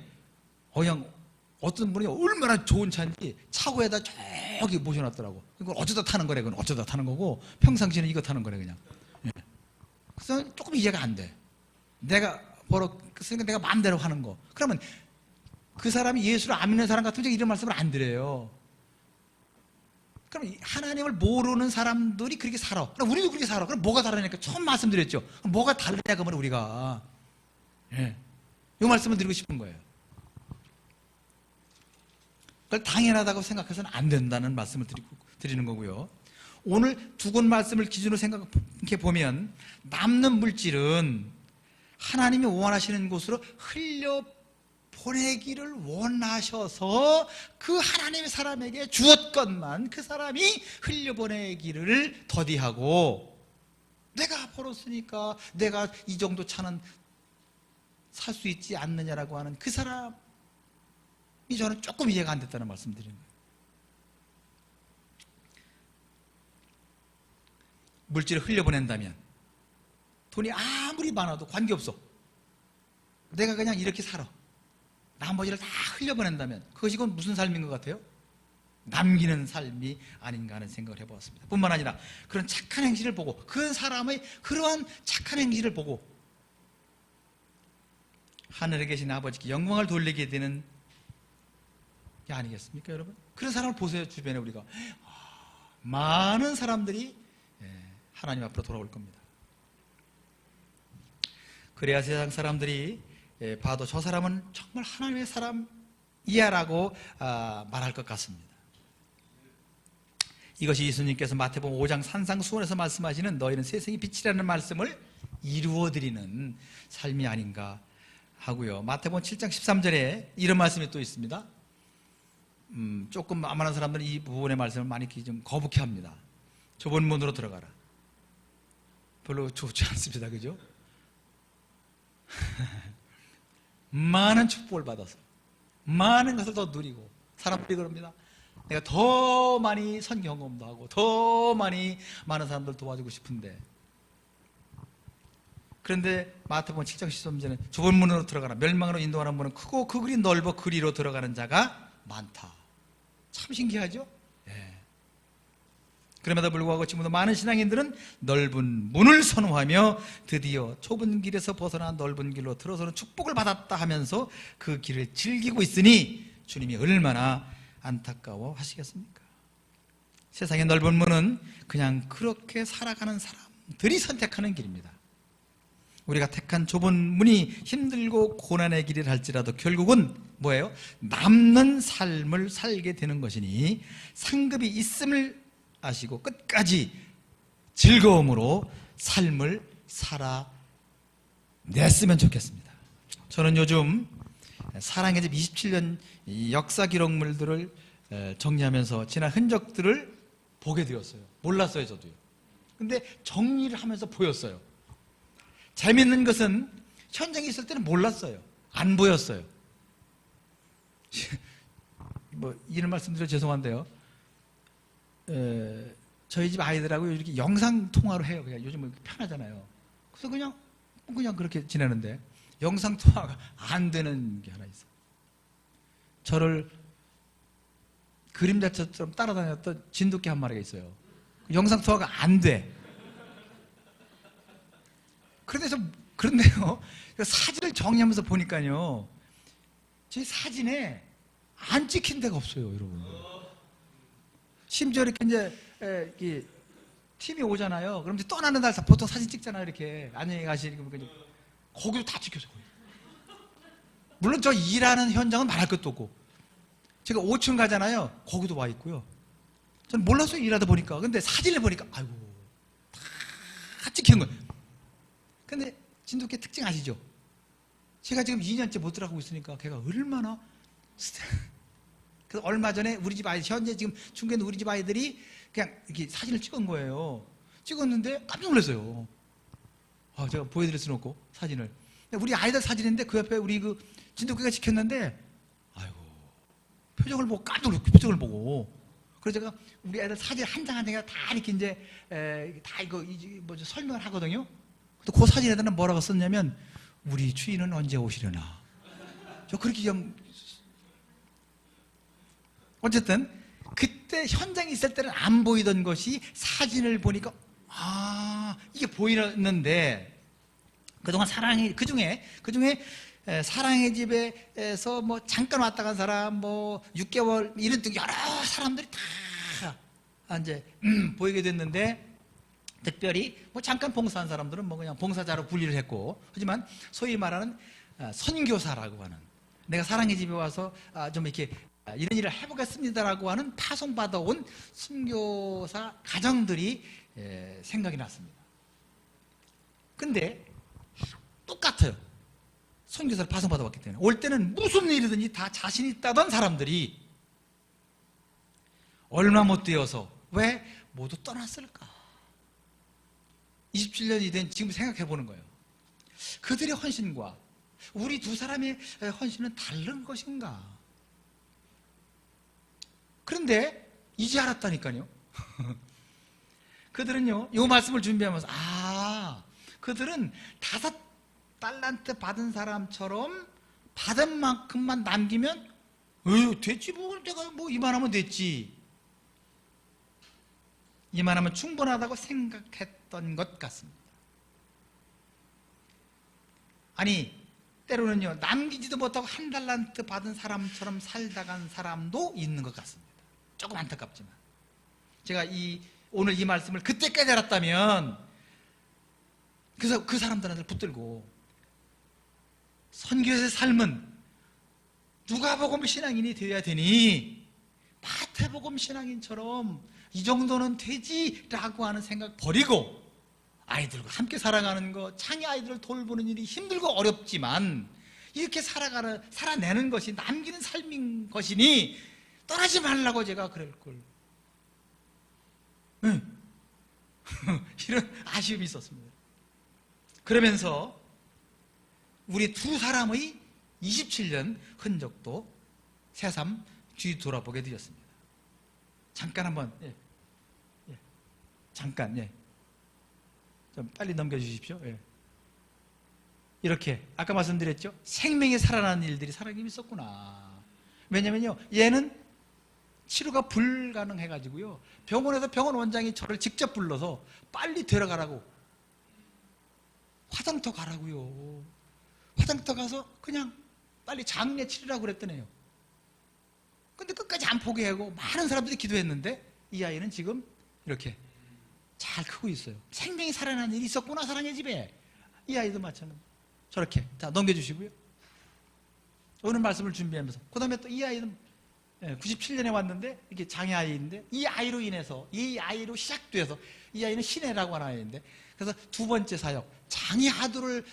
그냥 어떤 분이 얼마나 좋은 차인지 차고에다 저기 모셔놨더라고. 그걸 어쩌다 타는 거래. 그건 어쩌다 타는 거고 평상시에는 이거 타는 거래 그냥. 예. 그래서 조금 이해가 안 돼. 내가 그러니까 내가 마음대로 하는 거. 그러면 그 사람이 예수를 안 믿는 사람 같으면 이런 말씀을 안 드려요. 그럼 하나님을 모르는 사람들이 그렇게 살아. 그럼 우리도 그렇게 살아. 그럼 뭐가 다르냐니까 처음 말씀드렸죠. 그럼 뭐가 다르냐 그러면 우리가. 예. 이 말씀을 드리고 싶은 거예요. 그걸 당연하다고 생각해서는 안 된다는 말씀을 드리는 거고요. 오늘 두 권 말씀을 기준으로 생각해 보면 남는 물질은 하나님이 원하시는 곳으로 흘려보내기를 원하셔서 그 하나님의 사람에게 주었건만 그 사람이 흘려보내기를 더디하고, 내가 벌었으니까 내가 이 정도 차는 살 수 있지 않느냐라고 하는 그 사람이 저는 조금 이해가 안 됐다는 말씀 드리는 거예요. 물질을 흘려보낸다면 돈이 아무리 많아도 관계없어. 내가 그냥 이렇게 살아. 나머지를 다 흘려보낸다면 그것이 곧 무슨 삶인 것 같아요? 남기는 삶이 아닌가 하는 생각을 해보았습니다. 뿐만 아니라 그런 착한 행실을 보고 그 사람의 그러한 착한 행실을 보고 하늘에 계신 아버지께 영광을 돌리게 되는 게 아니겠습니까, 여러분? 그런 사람을 보세요. 주변에 우리가 많은 사람들이 하나님 앞으로 돌아올 겁니다. 그래야 세상 사람들이 봐도 저 사람은 정말 하나님의 사람이야 라고 말할 것 같습니다. 이것이 예수님께서 마태복음 5장 산상수훈에서 말씀하시는 너희는 세상의 빛이라는 말씀을 이루어드리는 삶이 아닌가 하고요. 마태복음 7장 13절에 이런 말씀이 또 있습니다. 조금 만만한 사람들은 이 부분의 말씀을 많이 좀 거북해 합니다. 좁은 문으로 들어가라. 별로 좋지 않습니다. 그죠? 많은 축복을 받아서 많은 것을 더 누리고, 사람들이 그럽니다. 내가 더 많이 선경험도 하고 더 많은 사람들 도와주고 싶은데, 그런데 마태복음 7장 13절에 좁은 문으로 들어가라. 멸망으로 인도하는 문은 크고 그 길이 넓어 그리로 들어가는 자가 많다. 참 신기하죠? 예. 그럼에도 불구하고 지금도 많은 신앙인들은 넓은 문을 선호하며 드디어 좁은 길에서 벗어나 넓은 길로 들어서는 축복을 받았다 하면서 그 길을 즐기고 있으니 주님이 얼마나 안타까워 하시겠습니까? 세상의 넓은 문은 그냥 그렇게 살아가는 사람들이 선택하는 길입니다. 우리가 택한 좁은 문이 힘들고 고난의 길이라 할지라도 결국은 뭐예요? 남는 삶을 살게 되는 것이니 상급이 있음을 아시고 끝까지 즐거움으로 삶을 살아냈으면 좋겠습니다. 저는 요즘 사랑의 집 27년 역사 기록물들을 정리하면서 지난 흔적들을 보게 되었어요. 몰랐어요, 저도요. 근데 정리를 하면서 보였어요. 재밌는 것은 현장에 있을 때는 몰랐어요. 안 보였어요. 뭐 이런 말씀드려 죄송한데요. 저희 집 아이들하고 이렇게 영상 통화로 해요. 그냥 요즘 편하잖아요. 그래서 그냥 그렇게 지내는데 영상 통화가 안 되는 게 하나 있어. 저를 그림자처럼 따라다녔던 진돗개 한 마리가 있어요. 영상 통화가 안 돼. 그런데요, 사진을 정리하면서 보니까요, 제 사진에 안 찍힌 데가 없어요, 여러분. 심지어 이렇게 이제 팀이 오잖아요. 그럼 이제 떠나는 날 보통 사진 찍잖아요, 이렇게 안녕히 가시니까 거기도 다 찍혀서. 물론 저 일하는 현장은 말할 것도 없고, 제가 5층 가잖아요, 거기도 와 있고요. 저는 몰랐어요, 일하다 보니까. 근데 사진을 보니까 아이고 다 찍히는 거예요. 근데 진돗개 특징 아시죠? 제가 지금 2년째 못 들어가고 있으니까 걔가 얼마나 그래서 얼마 전에 우리 집 아이, 현재 지금 중계는 우리 집 아이들이 그냥 이렇게 사진을 찍은 거예요. 찍었는데 깜짝 놀랐어요. 제가 보여드릴 수는 없고 사진을. 우리 아이들 사진인데 그 옆에 우리 그 진돗개가 찍혔는데 아이고 표정을 보고 깜짝 놀랐어요. 표정을 보고. 그래서 제가 우리 애들 사진 한 장 한 장에 다 이렇게 이제 다 이거 뭐죠 설명을 하거든요. 그 사진에다가 뭐라고 썼냐면 우리 주인은 언제 오시려나. 저 그렇게 좀 어쨌든 그때 현장에 있을 때는 안 보이던 것이 사진을 보니까 이게 보이는데 그동안 그중에 사랑의 집에서 뭐 잠깐 왔다 간 사람 뭐 6개월 이런 등 여러 사람들이 다 이제 보이게 됐는데 특별히 뭐 잠깐 봉사한 사람들은 뭐 그냥 봉사자로 분리를 했고 하지만 소위 말하는 선교사라고 하는 내가 사랑의 집에 와서 좀 이렇게 이런 일을 해보겠습니다라고 하는 파송받아온 선교사 가정들이 생각이 났습니다. 근데 똑같아요. 선교사를 파송받아왔기 때문에 올 때는 무슨 일이든지 다 자신 있다던 사람들이 얼마 못 되어서 왜 모두 떠났을까? 27년이 된 지금 생각해 보는 거예요. 그들의 헌신과 우리 두 사람의 헌신은 다른 것인가? 그런데 이제 알았다니까요. 그들은요, 이 말씀을 준비하면서 그들은 5달란트 받은 사람처럼 받은 만큼만 남기면 됐지 뭐 내가 뭐 이만하면 됐지. 이만하면 충분하다고 생각했던 것 같습니다. 아니 때로는요 남기지도 못하고 1달란트 받은 사람처럼 살다 간 사람도 있는 것 같습니다. 조금 안타깝지만 제가 오늘 이 말씀을 그때 깨달았다면 그래서 그 사람들한테 붙들고 선교의 삶은 누가복음 신앙인이 되어야 되니 마태복음 신앙인처럼 이 정도는 되지라고 하는 생각 버리고 아이들과 함께 살아가는 것, 장애 아이들을 돌보는 일이 힘들고 어렵지만 이렇게 살아내는 것이 남기는 삶인 것이니 떠나지 말라고 제가 그럴 걸. 이런 아쉬움이 있었습니다. 그러면서 우리 두 사람의 27년 흔적도 새삼 뒤 돌아보게 되었습니다. 잠깐 한번 잠깐 좀 빨리 넘겨주십시오. 이렇게 아까 말씀드렸죠. 생명이 살아나는 일들이 살아나기 있었구나. 왜냐면요 얘는 치료가 불가능해가지고요 병원에서 병원 원장이 저를 직접 불러서 빨리 데려가라고 화장터 가라고요. 화장터 가서 그냥 빨리 장례 치르라고 그랬더네요. 근데 끝까지 안 포기하고 많은 사람들이 기도했는데 이 아이는 지금 이렇게 잘 크고 있어요. 생명이 살아나는 일이 있었구나 사랑의 집에. 이 아이도 마찬가지. 저렇게 자 넘겨주시고요. 오늘 말씀을 준비하면서 그 다음에 또 이 아이는 97년에 왔는데 이게 장애아이인데 이 아이로 인해서 이 아이로 시작돼서 이 아이는 신혜라고 하는 아이인데 그래서 두 번째 사역 장애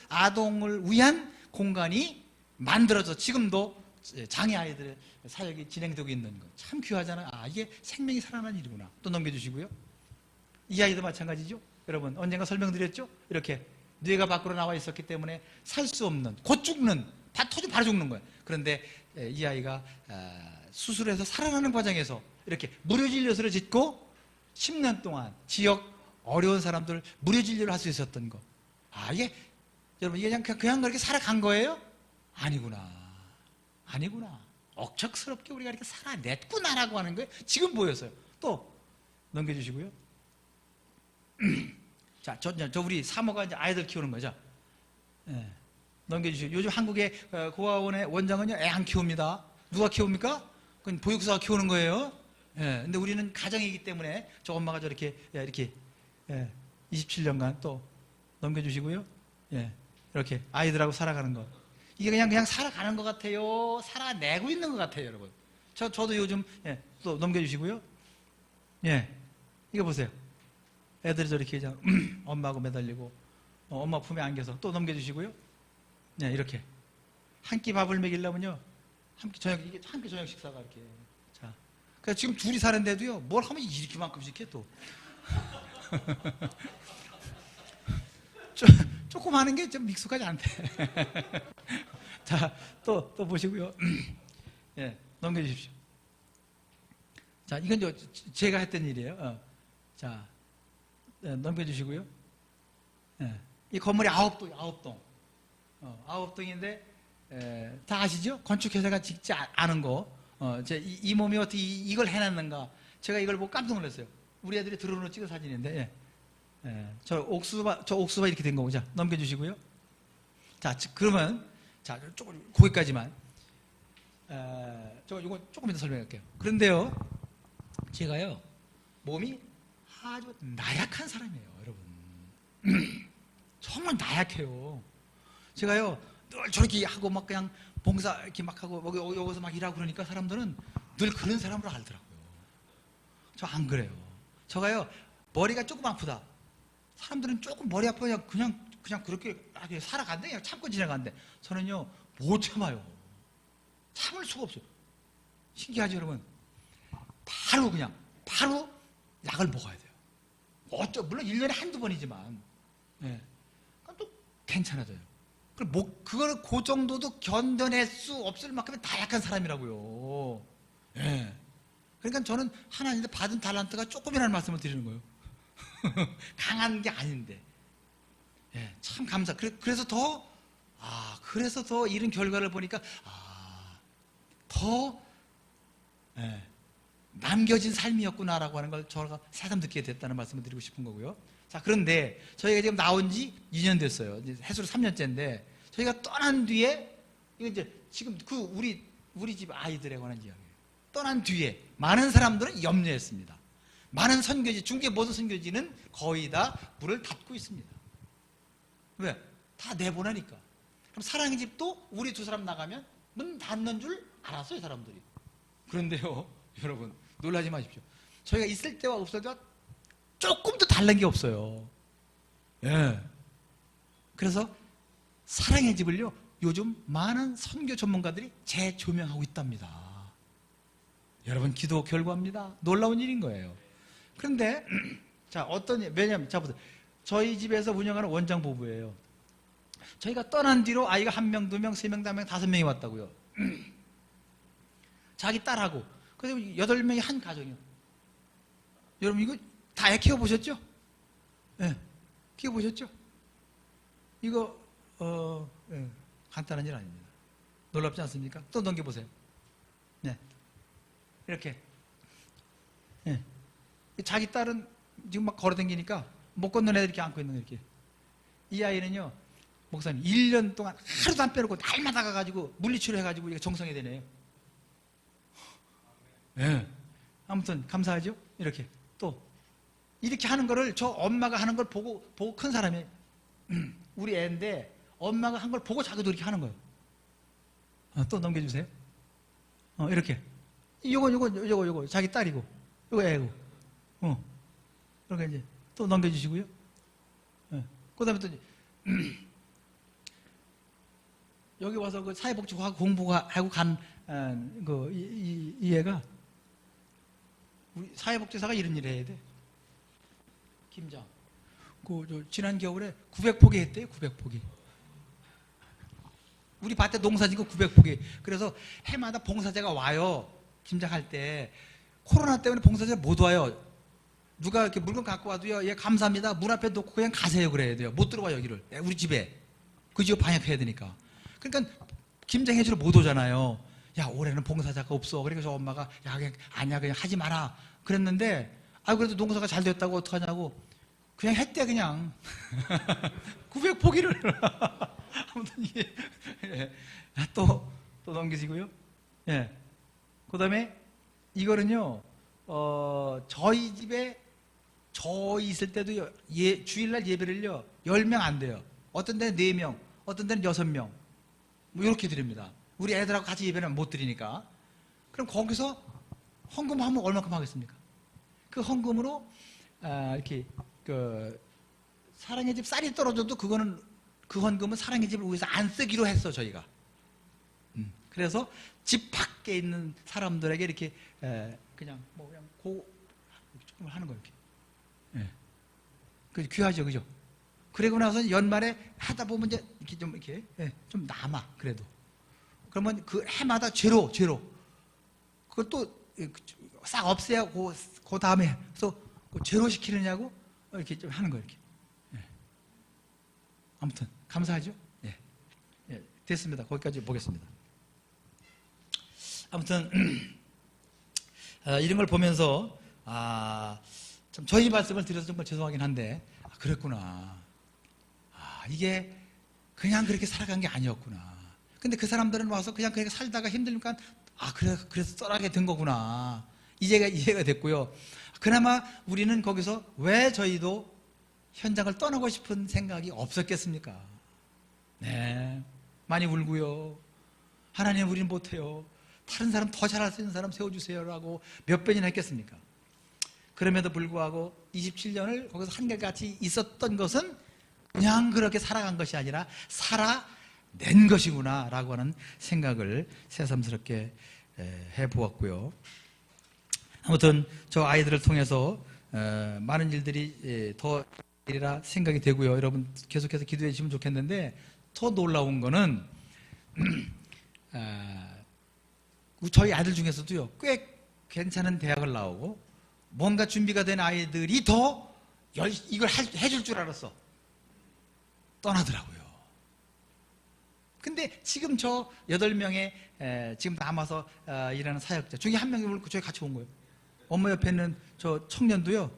아동을 위한 공간이 만들어져 지금도 장애 아이들의 사역이 진행되고 있는 거 참 귀하잖아요. 아, 이게 생명이 살아나는 일이구나. 또 넘겨주시고요. 이 아이도 마찬가지죠. 여러분 언젠가 설명드렸죠. 이렇게 뇌가 밖으로 나와 있었기 때문에 살 수 없는, 곧 죽는, 터져 바로 죽는 거예요. 그런데 이 아이가 수술해서 살아나는 과정에서 이렇게 무료진료소를 짓고 10년 동안 지역 어려운 사람들 무료진료를 할 수 있었던 거. 아, 이게 여러분 이게 그냥 그렇게 살아간 거예요? 아니구나. 아니구나. 억척스럽게 우리가 이렇게 살아냈구나라고 하는 거예요. 지금 보였어요. 또 넘겨주시고요. 자, 저 우리 사모가 이제 아이들 키우는 거죠. 예. 넘겨주시고. 요즘 한국의 고아원의 원장은요, 애 안 키웁니다. 누가 키웁니까? 그건 보육사가 키우는 거예요. 예. 근데 우리는 가정이기 때문에 저 엄마가 저렇게, 이렇게, 27년간 또 넘겨주시고요. 예. 이렇게 아이들하고 살아가는 거. 이게 그냥 살아가는 것 같아요. 살아내고 있는 것 같아요, 여러분. 저도 요즘, 또 넘겨주시고요. 예. 이거 보세요. 애들이 저렇게 엄마하고 매달리고, 엄마 품에 안겨서 또 넘겨주시고요. 네, 이렇게. 한 끼 밥을 먹이려면요. 한 끼 저녁 식사가 이렇게. 자. 그러니까 지금 둘이 사는데도요, 뭘 하면 이렇게만큼씩 해, 또. 조금 하는 게 좀 익숙하지 않대. 자, 또 보시고요. 예, 넘겨주십시오. 자, 이건 제가 했던 일이에요. 자, 넘겨주시고요. 예, 이 건물이 9동. 9동인데, 다 아시죠? 건축회사가 짓지 않은 거. 이 몸이 어떻게 이걸 해놨는가. 제가 이걸 보고 깜짝 놀랐어요. 우리 애들이 드론으로 찍은 사진인데, 저 옥수바 이렇게 된 거고. 자, 넘겨주시고요. 자, 그러면, 자, 조금, 거기까지만. 이거 조금 이따 설명할게요. 그런데요, 제가요, 몸이 아주 나약한 사람이에요, 여러분. 정말 나약해요. 제가요, 늘 저렇게 하고 막 그냥 봉사 이렇게 막 하고, 여기서 막 일하고 그러니까 사람들은 늘 그런 사람으로 알더라고요. 저 안 그래요. 저가요, 머리가 조금 아프다. 사람들은 조금 머리 아프냐, 그냥 그렇게 살아간대. 그냥 참고 지나간대. 저는요, 못 참아요. 참을 수가 없어요. 신기하죠, 여러분? 바로 약을 먹어야 돼요. 물론 1년에 한두 번이지만, 그럼 또 괜찮아져요. 그걸 그 정도도 견뎌낼 수 없을 만큼의 나약한 사람이라고요. 그러니까 저는 하나님한테 받은 달란트가 조금이라는 말씀을 드리는 거예요. 강한 게 아닌데. 참 그래서 더 이런 결과를 보니까, 더, 남겨진 삶이었구나라고 하는 걸 제가 새삼 듣게 됐다는 말씀을 드리고 싶은 거고요. 자, 그런데 저희가 지금 나온 지 2년 됐어요. 이제 해수로 3년째인데, 저희가 떠난 뒤에, 이거 이제 지금 우리 집 아이들에 관한 이야기예요. 떠난 뒤에 많은 사람들은 염려했습니다. 많은 중계 모든 선교지는 거의 다 문을 닫고 있습니다. 왜? 다 내보내니까. 그럼 사랑의 집도 우리 두 사람 나가면 문 닫는 줄 알았어요, 사람들이. 그런데요, 여러분, 놀라지 마십시오. 저희가 있을 때와 없을 때와 조금도 다른 게 없어요. 그래서 사랑의 집을요, 요즘 많은 선교 전문가들이 재조명하고 있답니다. 여러분, 기도 결과입니다. 놀라운 일인 거예요. 그런데, 자, 왜냐면, 자, 보세요. 저희 집에서 운영하는 원장 부부예요. 저희가 떠난 뒤로 아이가 1명, 2명, 3명, 4명, 5명이 왔다고요. 자기 딸하고. 그래서 8명이 한 가정이요. 여러분, 이거 다 애 키워보셨죠? 키워보셨죠? 이거, 간단한 일 아닙니다. 놀랍지 않습니까? 또 넘겨보세요. 이렇게. 자기 딸은 지금 막 걸어다니니까 못 걷는 애들 이렇게 안고 있는 거 이렇게. 이 아이는요, 목사님, 1년 동안 하루도 안 빼놓고 날마다 가가지고 물리치료 해가지고 이게 정상이 되네요. 아무튼 감사하죠? 이렇게. 또 이렇게 하는 거를 저 엄마가 하는 걸 보고 큰 사람이 우리 애인데 엄마가 한 걸 보고 자기도 이렇게 하는 거예요. 또 넘겨주세요. 이렇게. 요거 자기 딸이고 요거 애고. 이렇게 이제 또 넘겨주시고요. 그 다음에 또 여기 와서 그 사회복지학 공부하고 간, 이 애가, 우리 사회복지사가 이런 일을 해야 돼. 김장. 지난 겨울에 900포기 했대요, 900포기. 우리 밭에 농사 짓고 900포기. 그래서 해마다 봉사자가 와요. 김장할 때. 코로나 때문에 봉사자 못 와요. 누가 이렇게 물건 갖고 와도요, 예, 감사합니다. 문 앞에 놓고 그냥 가세요. 그래야 돼요. 못 들어와, 여기를. 우리 집에. 그 집 방역해야 되니까. 그러니까 김장해주러 못 오잖아요. 야, 올해는 봉사자가 없어. 그래서 엄마가, 야, 그냥, 아니야, 그냥 하지 마라. 그랬는데, 그래도 농사가 잘 됐다고 어떡하냐고. 그냥 했대, 그냥. 900포기를. 아무튼 이게, 예. 또 넘기시고요. 예. 그 다음에, 이거는요, 저희 집에, 저희 있을 때도 주일날 예배를요, 10명 안 돼요. 어떤 데는 4명, 어떤 데는 6명. 뭐, 이렇게 드립니다. 우리 애들하고 같이 예배는 못 드리니까. 그럼 거기서 헌금하면 얼마큼 하겠습니까? 그 헌금으로, 이렇게, 사랑의 집 쌀이 떨어져도 그거는, 그 헌금은 사랑의 집을 위해서 안 쓰기로 했어, 저희가. 그래서 집 밖에 있는 사람들에게 이렇게, 그냥 조금 하는 거예요, 이렇게. 그 귀하죠, 그죠? 그리고 나서 연말에 하다 보면 이제 좀 남아, 그래도. 그러면 그 해마다 제로. 그것도 싹 없애야 그 다음에, 그래서 제로 시키느냐고 이렇게 좀 하는 거예요, 이렇게. 아무튼, 감사하죠? 예, 됐습니다. 거기까지 보겠습니다. 아무튼, 이런 걸 보면서, 참 저희 말씀을 드려서 정말 죄송하긴 한데, 그랬구나. 이게 그냥 그렇게 살아간 게 아니었구나. 근데 그 사람들은 와서 그냥 그렇게 살다가 힘들니까, 그래서 떠나게 된 거구나. 이해가 됐고요. 그나마 우리는 거기서 왜 저희도 현장을 떠나고 싶은 생각이 없었겠습니까? 네. 많이 울고요. 하나님, 우리는 못해요. 다른 사람, 더 잘할 수 있는 사람 세워주세요라고 몇 번이나 했겠습니까? 그럼에도 불구하고 27년을 거기서 한결같이 있었던 것은 그냥 그렇게 살아간 것이 아니라 살아낸 것이구나 라고 하는 생각을 새삼스럽게 해보았고요. 아무튼 저 아이들을 통해서 많은 일들이 더 일이라 생각이 되고요. 여러분 계속해서 기도해 주시면 좋겠는데, 더 놀라운 거는 저희 아이들 중에서도요, 꽤 괜찮은 대학을 나오고 뭔가 준비가 된 아이들이 더 이걸 해줄 줄 알았어. 떠나더라고요. 근데 지금 저 8명의 지금 남아서 일하는 사역자 중에 한 명이 저희 같이 온 거예요. 엄마 옆에 있는 저 청년도요.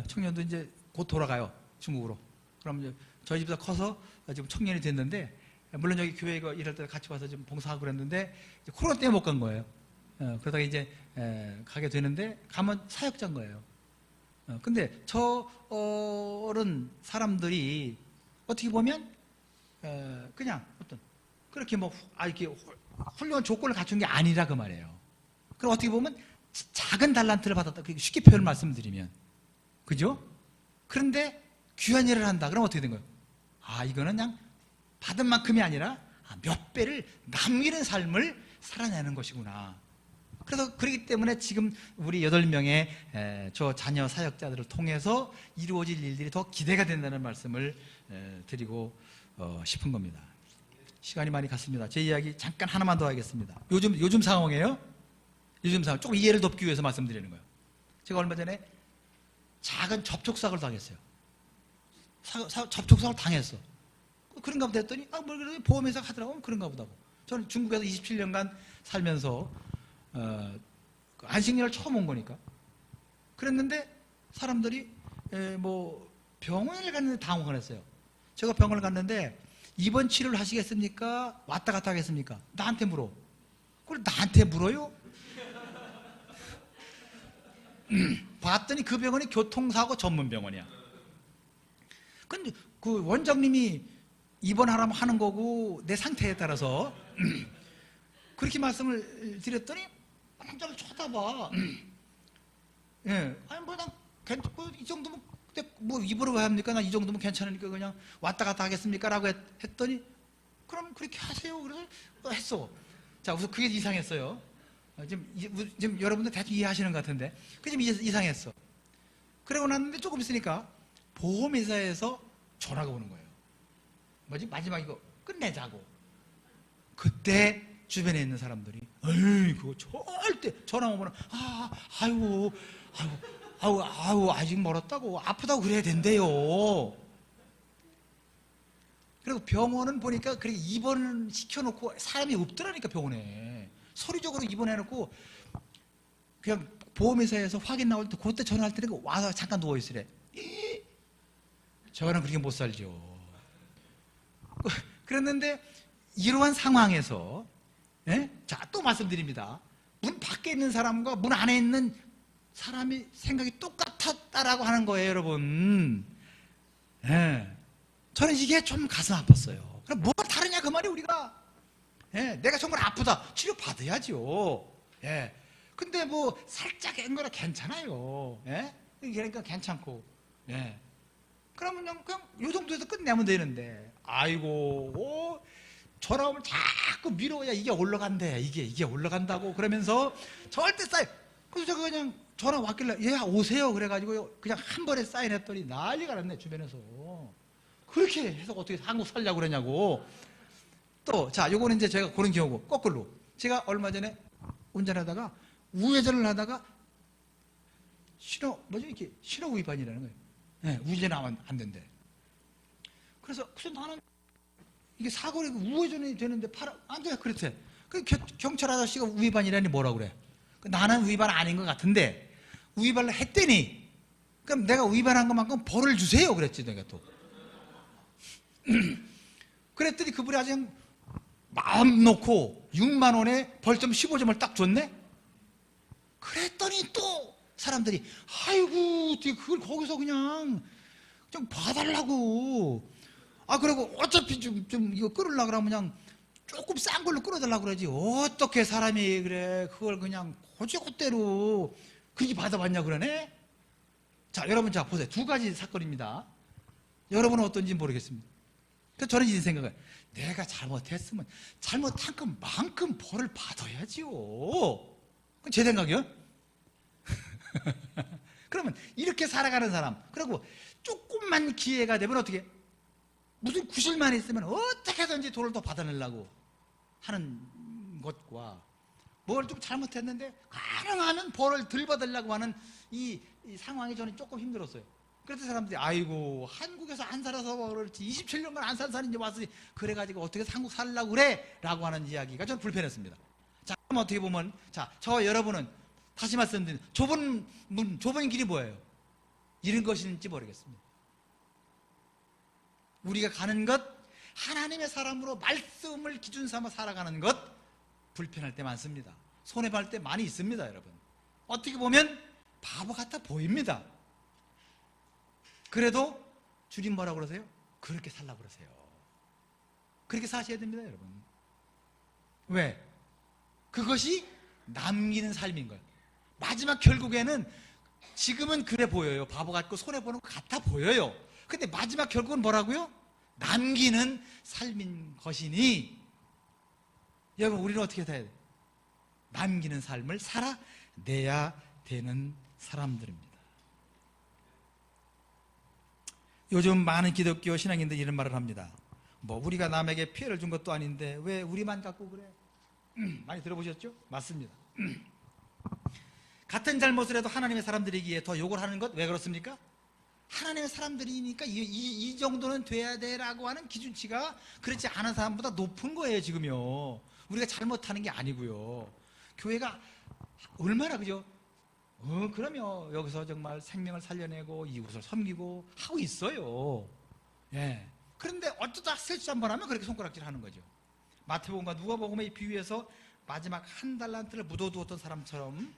청년도 이제 곧 돌아가요, 중국으로. 그럼 이제 저희 집에서 커서 지금 청년이 됐는데, 물론 여기 교회 일할 때 같이 와서 좀 봉사하고 그랬는데, 코로나 때문에 못 간 거예요. 그러다가 이제 가게 되는데, 가면 사역자인 거예요. 근데 저런 사람들이 어떻게 보면 그냥 그렇게 이렇게 훌륭한 조건을 갖춘 게 아니라 그 말이에요. 그럼 어떻게 보면 작은 달란트를 받았다. 쉽게 표현을 말씀드리면, 그죠? 그런데 귀한 일을 한다. 그럼 어떻게 된 거예요? 이거는 그냥 받은 만큼이 아니라 몇 배를 남기는 삶을 살아내는 것이구나. 그래서 그렇기 때문에 지금 우리 8명의 저 자녀 사역자들을 통해서 이루어질 일들이 더 기대가 된다는 말씀을 드리고 싶은 겁니다. 시간이 많이 갔습니다. 제 이야기 잠깐 하나만 더 하겠습니다. 요즘 상황이에요. 요즘 상황 조금 이해를 돕기 위해서 말씀드리는 거예요. 제가 얼마 전에 작은 접촉사고를 당했어요. 접촉사고를 당했어. 그런가 보다 했더니 뭘 그래, 보험회사가 하더라고. 그런가 보다고. 저는 중국에서 27년간 살면서 안식년을 처음 온 거니까. 그랬는데 사람들이 병원을 갔는데 당황을 했어요. 제가 병원을 갔는데 입원 치료를 하시겠습니까? 왔다 갔다 하겠습니까? 나한테 물어. 그걸 나한테 물어요? 봤더니 그 병원이 교통사고 전문 병원이야. 근데 그 원장님이 입원하라면 하는 거고 내 상태에 따라서 그렇게 말씀을 드렸더니 남자를 쳐다봐. 예, 아니 이 정도면 입으로 왜 합니까? 나 이 정도면 괜찮으니까 그냥 왔다 갔다 하겠습니까? 라고 했더니 그럼 그렇게 하세요. 그래서 했어. 자, 우선 그게 이상했어요. 지금 여러분들 대충 이해하시는 것 같은데, 그게 좀 이상했어. 그러고 났는데 조금 있으니까 보험회사에서 전화가 오는 거예요. 뭐지? 마지막 이거 끝내자고. 그때 주변에 있는 사람들이, 에이, 그거 절대 전화 오면, 아이고, 아직 멀었다고, 아프다고 그래야 된대요. 그리고 병원은 보니까 그렇게 입원 시켜놓고 사람이 없더라니까, 병원에. 서류적으로 입원해놓고, 그냥 보험회사에서 확인 나올 때, 그때 전화할 때는 와서 잠깐 누워있으래. 저거는 그렇게 못 살죠. 그랬는데, 이러한 상황에서, 예? 자, 또 말씀드립니다. 문 밖에 있는 사람과 문 안에 있는 사람이 생각이 똑같았다라고 하는 거예요, 여러분. 예. 저는 이게 좀 가슴 아팠어요. 그럼 뭐가 다르냐, 그 말이 우리가. 예. 내가 정말 아프다. 치료 받아야죠. 예. 근데 뭐, 살짝 한 거라 괜찮아요. 예. 그러니까 괜찮고. 예. 그러면 그냥 요 정도에서 끝내면 되는데, 아이고, 전화 오면 자꾸 미뤄야 이게 올라간대. 이게 올라간다고. 그러면서 절대 사인. 그래서 제가 그냥 전화 왔길래, 얘 오세요. 그래가지고 그냥 한 번에 사인했더니 난리가 났네, 주변에서. 그렇게 해서 어떻게 한국 살려고 그러냐고. 또, 자, 요거는 이제 제가 그런 경우고, 거꾸로. 제가 얼마 전에 운전하다가, 우회전을 하다가, 신호 위반이라는 거예요. 네, 우회전하면 안 된대. 그래서 나는 이게 사고를 우회전이 되는데 안 돼. 그렇대. 그 경찰 아저씨가 위반이라니 뭐라 그래. 나는 위반 아닌 것 같은데 위반을 했더니 그럼 내가 위반한 것만큼 벌을 주세요. 그랬지 내가 또. 그랬더니 그분이 아주 마음 놓고 6만 원에 벌점 15점을 딱 줬네. 그랬더니 또 사람들이 아이고 어떻게 그걸 거기서 그냥 좀 봐달라고. 그리고 어차피 좀 이거 끌으려고 그러면 그냥 조금 싼 걸로 끌어달라고 그러지. 어떻게 사람이 그래. 그걸 그냥 고지고대로 그렇게 받아봤냐 그러네. 자, 여러분, 자, 보세요. 두 가지 사건입니다. 여러분은 어떤지 모르겠습니다. 그래서 저는 이 생각을, 내가 잘못했으면 잘못한 것만큼 벌을 받아야지요. 그건 제 생각이요. 그러면 이렇게 살아가는 사람, 그리고 조금만 기회가 되면 어떻게, 무슨 구실만 있으면 어떻게든지 돈을 더 받아내려고 하는 것과 뭘 좀 잘못했는데 가능하면 벌을 덜 받으려고 하는 이 상황이 저는 조금 힘들었어요. 그래서 사람들이 아이고 한국에서 안 살아서 그렇지 27년간 안 산 사람이 이제 와서 그래가지고 어떻게 한국 살려고 그래? 라고 하는 이야기가 저는 불편했습니다. 자, 그럼 어떻게 보면, 자, 저와 여러분은 다시 말씀드린 좁은 문, 좁은 길이 뭐예요? 이런 것인지 모르겠습니다. 우리가 가는 것, 하나님의 사람으로 말씀을 기준 삼아 살아가는 것, 불편할 때 많습니다. 손해볼 때 많이 있습니다, 여러분. 어떻게 보면 바보 같아 보입니다. 그래도 주님 뭐라고 그러세요? 그렇게 살라고 그러세요. 그렇게 사셔야 됩니다, 여러분. 왜? 그것이 남기는 삶인 거예요. 마지막 결국에는 지금은 그래 보여요. 바보 같고 손해보는 것 같아 보여요. 근데 마지막 결국은 뭐라고요? 남기는 삶인 것이니, 여러분, 우리는 어떻게 돼야 돼요? 남기는 삶을 살아내야 되는 사람들입니다. 요즘 많은 기독교 신앙인들이 이런 말을 합니다. 뭐 우리가 남에게 피해를 준 것도 아닌데 왜 우리만 갖고 그래? 많이 들어보셨죠? 맞습니다. 같은 잘못을 해도 하나님의 사람들이기에 더 욕을 하는 것, 왜 그렇습니까? 하나님의 사람들이니까 이 정도는 돼야 돼라고 하는 기준치가 그렇지 않은 사람보다 높은 거예요, 지금요. 우리가 잘못하는 게 아니고요. 교회가 얼마나, 그죠? 그러면 여기서 정말 생명을 살려내고 이웃을 섬기고 하고 있어요. 예. 그런데 어쩌다 세수 한번 하면 그렇게 손가락질 하는 거죠. 마태복음과 누가복음의 비유에서 마지막 한 달란트를 묻어두었던 사람처럼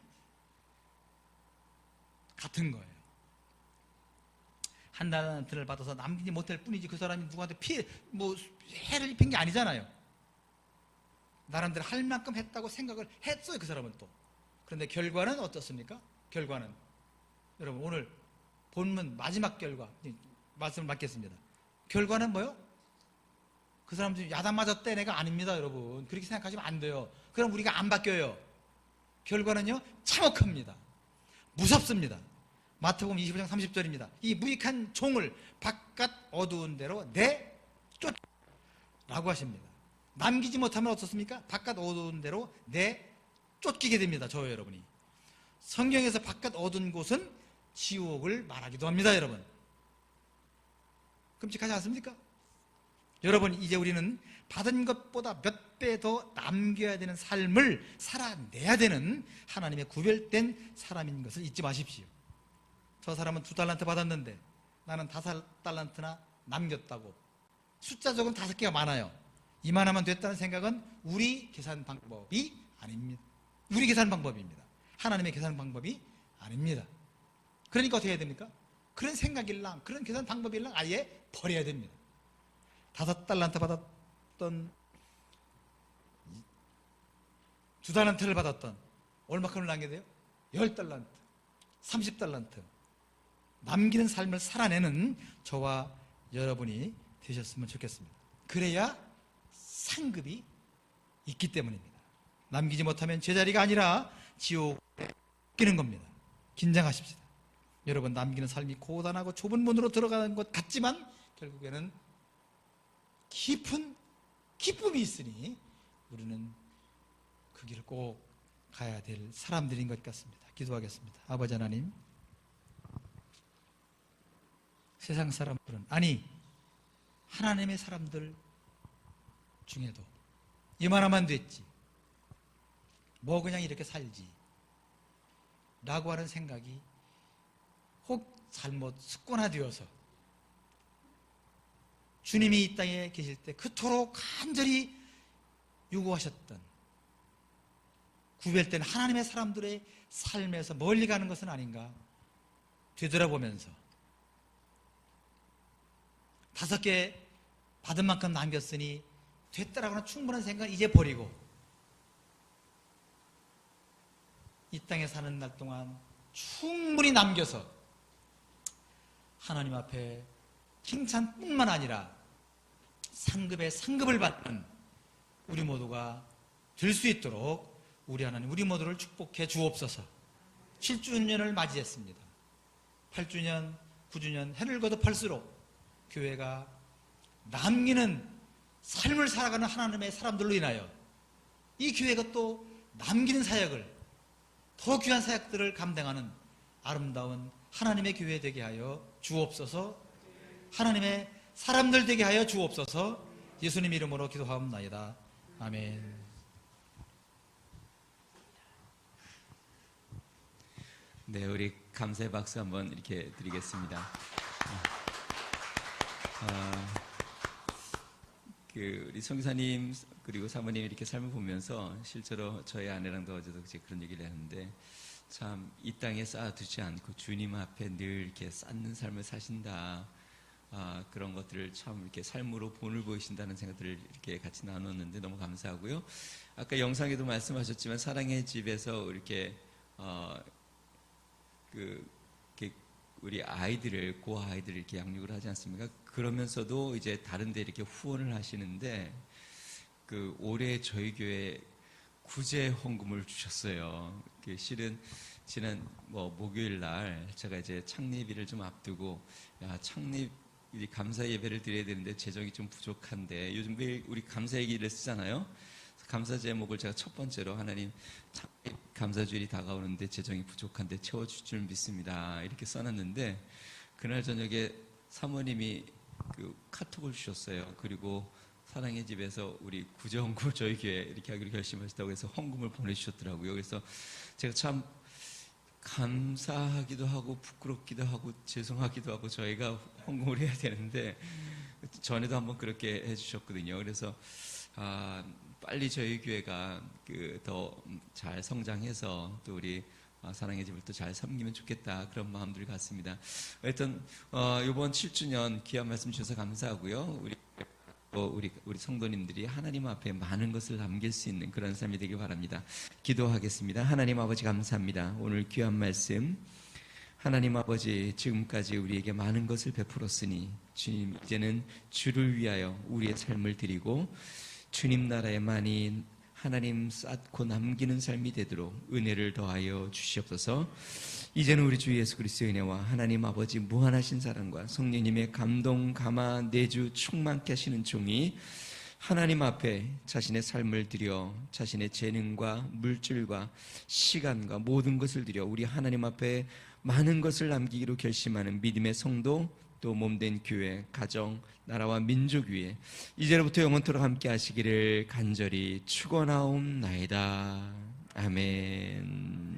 같은 거예요. 한 달란트를 받아서 남기지 못할 뿐이지 그 사람이 누구한테 해를 입힌 게 아니잖아요. 나름대로 할 만큼 했다고 생각을 했어요, 그 사람은 또. 그런데 결과는 어떻습니까? 결과는 여러분, 오늘 본문 마지막 결과 말씀을 맡겠습니다. 결과는 뭐요? 그 사람들이 야단 맞았대 내가 아닙니다 여러분. 그렇게 생각하시면 안 돼요. 그럼 우리가 안 바뀌어요. 결과는요 참혹합니다. 무섭습니다. 마태복음 25장 30절입니다. 이 무익한 종을 바깥 어두운 데로 내쫓라고 하십니다. 남기지 못하면 어떻습니까? 바깥 어두운 데로 내쫓기게 됩니다. 저와 여러분이. 성경에서 바깥 어두운 곳은 지옥을 말하기도 합니다. 여러분 끔찍하지 않습니까? 여러분 이제 우리는 받은 것보다 몇 배 더 남겨야 되는 삶을 살아내야 되는 하나님의 구별된 사람인 것을 잊지 마십시오. 저 사람은 2달란트 받았는데 나는 5달란트나 남겼다고. 숫자적으로 5개가 많아요. 이만하면 됐다는 생각은 우리 계산 방법이 아닙니다. 우리 계산 방법입니다. 하나님의 계산 방법이 아닙니다. 그러니까 어떻게 해야 됩니까? 그런 생각일랑 그런 계산 방법일랑 아예 버려야 됩니다. 5달란트 받았던 2달란트를 받았던 얼마큼을 남겨야 돼요? 10달란트 30달란트 남기는 삶을 살아내는 저와 여러분이 되셨으면 좋겠습니다. 그래야 상급이 있기 때문입니다. 남기지 못하면 제자리가 아니라 지옥에 끼는 겁니다. 긴장하십시다. 여러분 남기는 삶이 고단하고 좁은 문으로 들어가는 것 같지만 결국에는 깊은 기쁨이 있으니 우리는 그 길을 꼭 가야 될 사람들인 것 같습니다. 기도하겠습니다. 아버지 하나님, 세상 사람들은 아니 하나님의 사람들 중에도 이만하면 됐지 뭐 그냥 이렇게 살지 라고 하는 생각이 혹 잘못 습관화되어서 주님이 이 땅에 계실 때 그토록 간절히 요구하셨던 구별된 하나님의 사람들의 삶에서 멀리 가는 것은 아닌가 되돌아보면서 5개 받은 만큼 남겼으니 됐다라고는 충분한 생각 이제 버리고 이 땅에 사는 날 동안 충분히 남겨서 하나님 앞에 칭찬뿐만 아니라 상급의 상급을 받는 우리 모두가 될 수 있도록 우리 하나님 우리 모두를 축복해 주옵소서. 7주년을 맞이했습니다. 8주년, 9주년 해를 거듭할수록 교회가 남기는 삶을 살아가는 하나님의 사람들로 인하여 이 교회가 또 남기는 사역을 더 귀한 사역들을 감당하는 아름다운 하나님의 교회 되게 하여 주옵소서. 하나님의 사람들 되게 하여 주옵소서. 예수님 이름으로 기도하옵나이다. 아멘. 네, 우리 감사의 박수 한번 이렇게 드리겠습니다. 우리 성교사님 그리고 사모님 이렇게 삶을 보면서 실제로 저희 아내랑도 어제도 그런 얘기를 했는데 참 이 땅에 쌓아두지 않고 주님 앞에 늘 이렇게 쌓는 삶을 사신다. 그런 것들을 참 이렇게 삶으로 본을 보이신다는 생각들을 이렇게 같이 나눴는데 너무 감사하고요. 아까 영상에도 말씀하셨지만 사랑의 집에서 이렇게 이렇게 우리 아이들을 고 아이들을 이렇게 양육을 하지 않습니까? 그러면서도 이제 다른데 이렇게 후원을 하시는데 올해 저희 교회 구제 헌금을 주셨어요. 실은 지난 목요일 날 제가 이제 창립일을 좀 앞두고 창립 감사 예배를 드려야 되는데 재정이 좀 부족한데 요즘 매일 우리 감사 얘기를 쓰잖아요. 감사 제목을 제가 첫 번째로 하나님 창립 감사주일이 다가오는데 재정이 부족한데 채워줄 줄 믿습니다 이렇게 써놨는데 그날 저녁에 사모님이 카톡을 주셨어요. 그리고 사랑의 집에서 우리 구제헌금을 저희 교회 이렇게 하기로 결심하셨다고 해서 헌금을 보내주셨더라고요. 그래서 제가 참 감사하기도 하고 부끄럽기도 하고 죄송하기도 하고 저희가 헌금을 해야 되는데 전에도 한번 그렇게 해주셨거든요. 그래서 빨리 저희 교회가 더 잘 성장해서 또 우리 사랑의 집을 또 잘 섬기면 좋겠다 그런 마음들이 같습니다. 하여튼 이번 7주년 귀한 말씀 주셔서 감사하고요. 우리 성도님들이 하나님 앞에 많은 것을 남길 수 있는 그런 삶이 되길 바랍니다. 기도하겠습니다. 하나님 아버지 감사합니다. 오늘 귀한 말씀 하나님 아버지, 지금까지 우리에게 많은 것을 베풀었으니 주님, 이제는 주를 위하여 우리의 삶을 드리고 주님 나라에 많이 하나님 쌓고 남기는 삶이 되도록 은혜를 더하여 주시옵소서. 이제는 우리 주 예수 그리스도의 은혜와 하나님 아버지 무한하신 사랑과 성령님의 감동, 감화, 내주 충만케 하시는 종이 하나님 앞에 자신의 삶을 드려 자신의 재능과 물질과 시간과 모든 것을 드려 우리 하나님 앞에 많은 것을 남기기로 결심하는 믿음의 성도, 또 몸된 교회, 가정, 나라와 민족 위에 이제로부터 영원토록 함께 하시기를 간절히 축원하옵나이다. 아멘.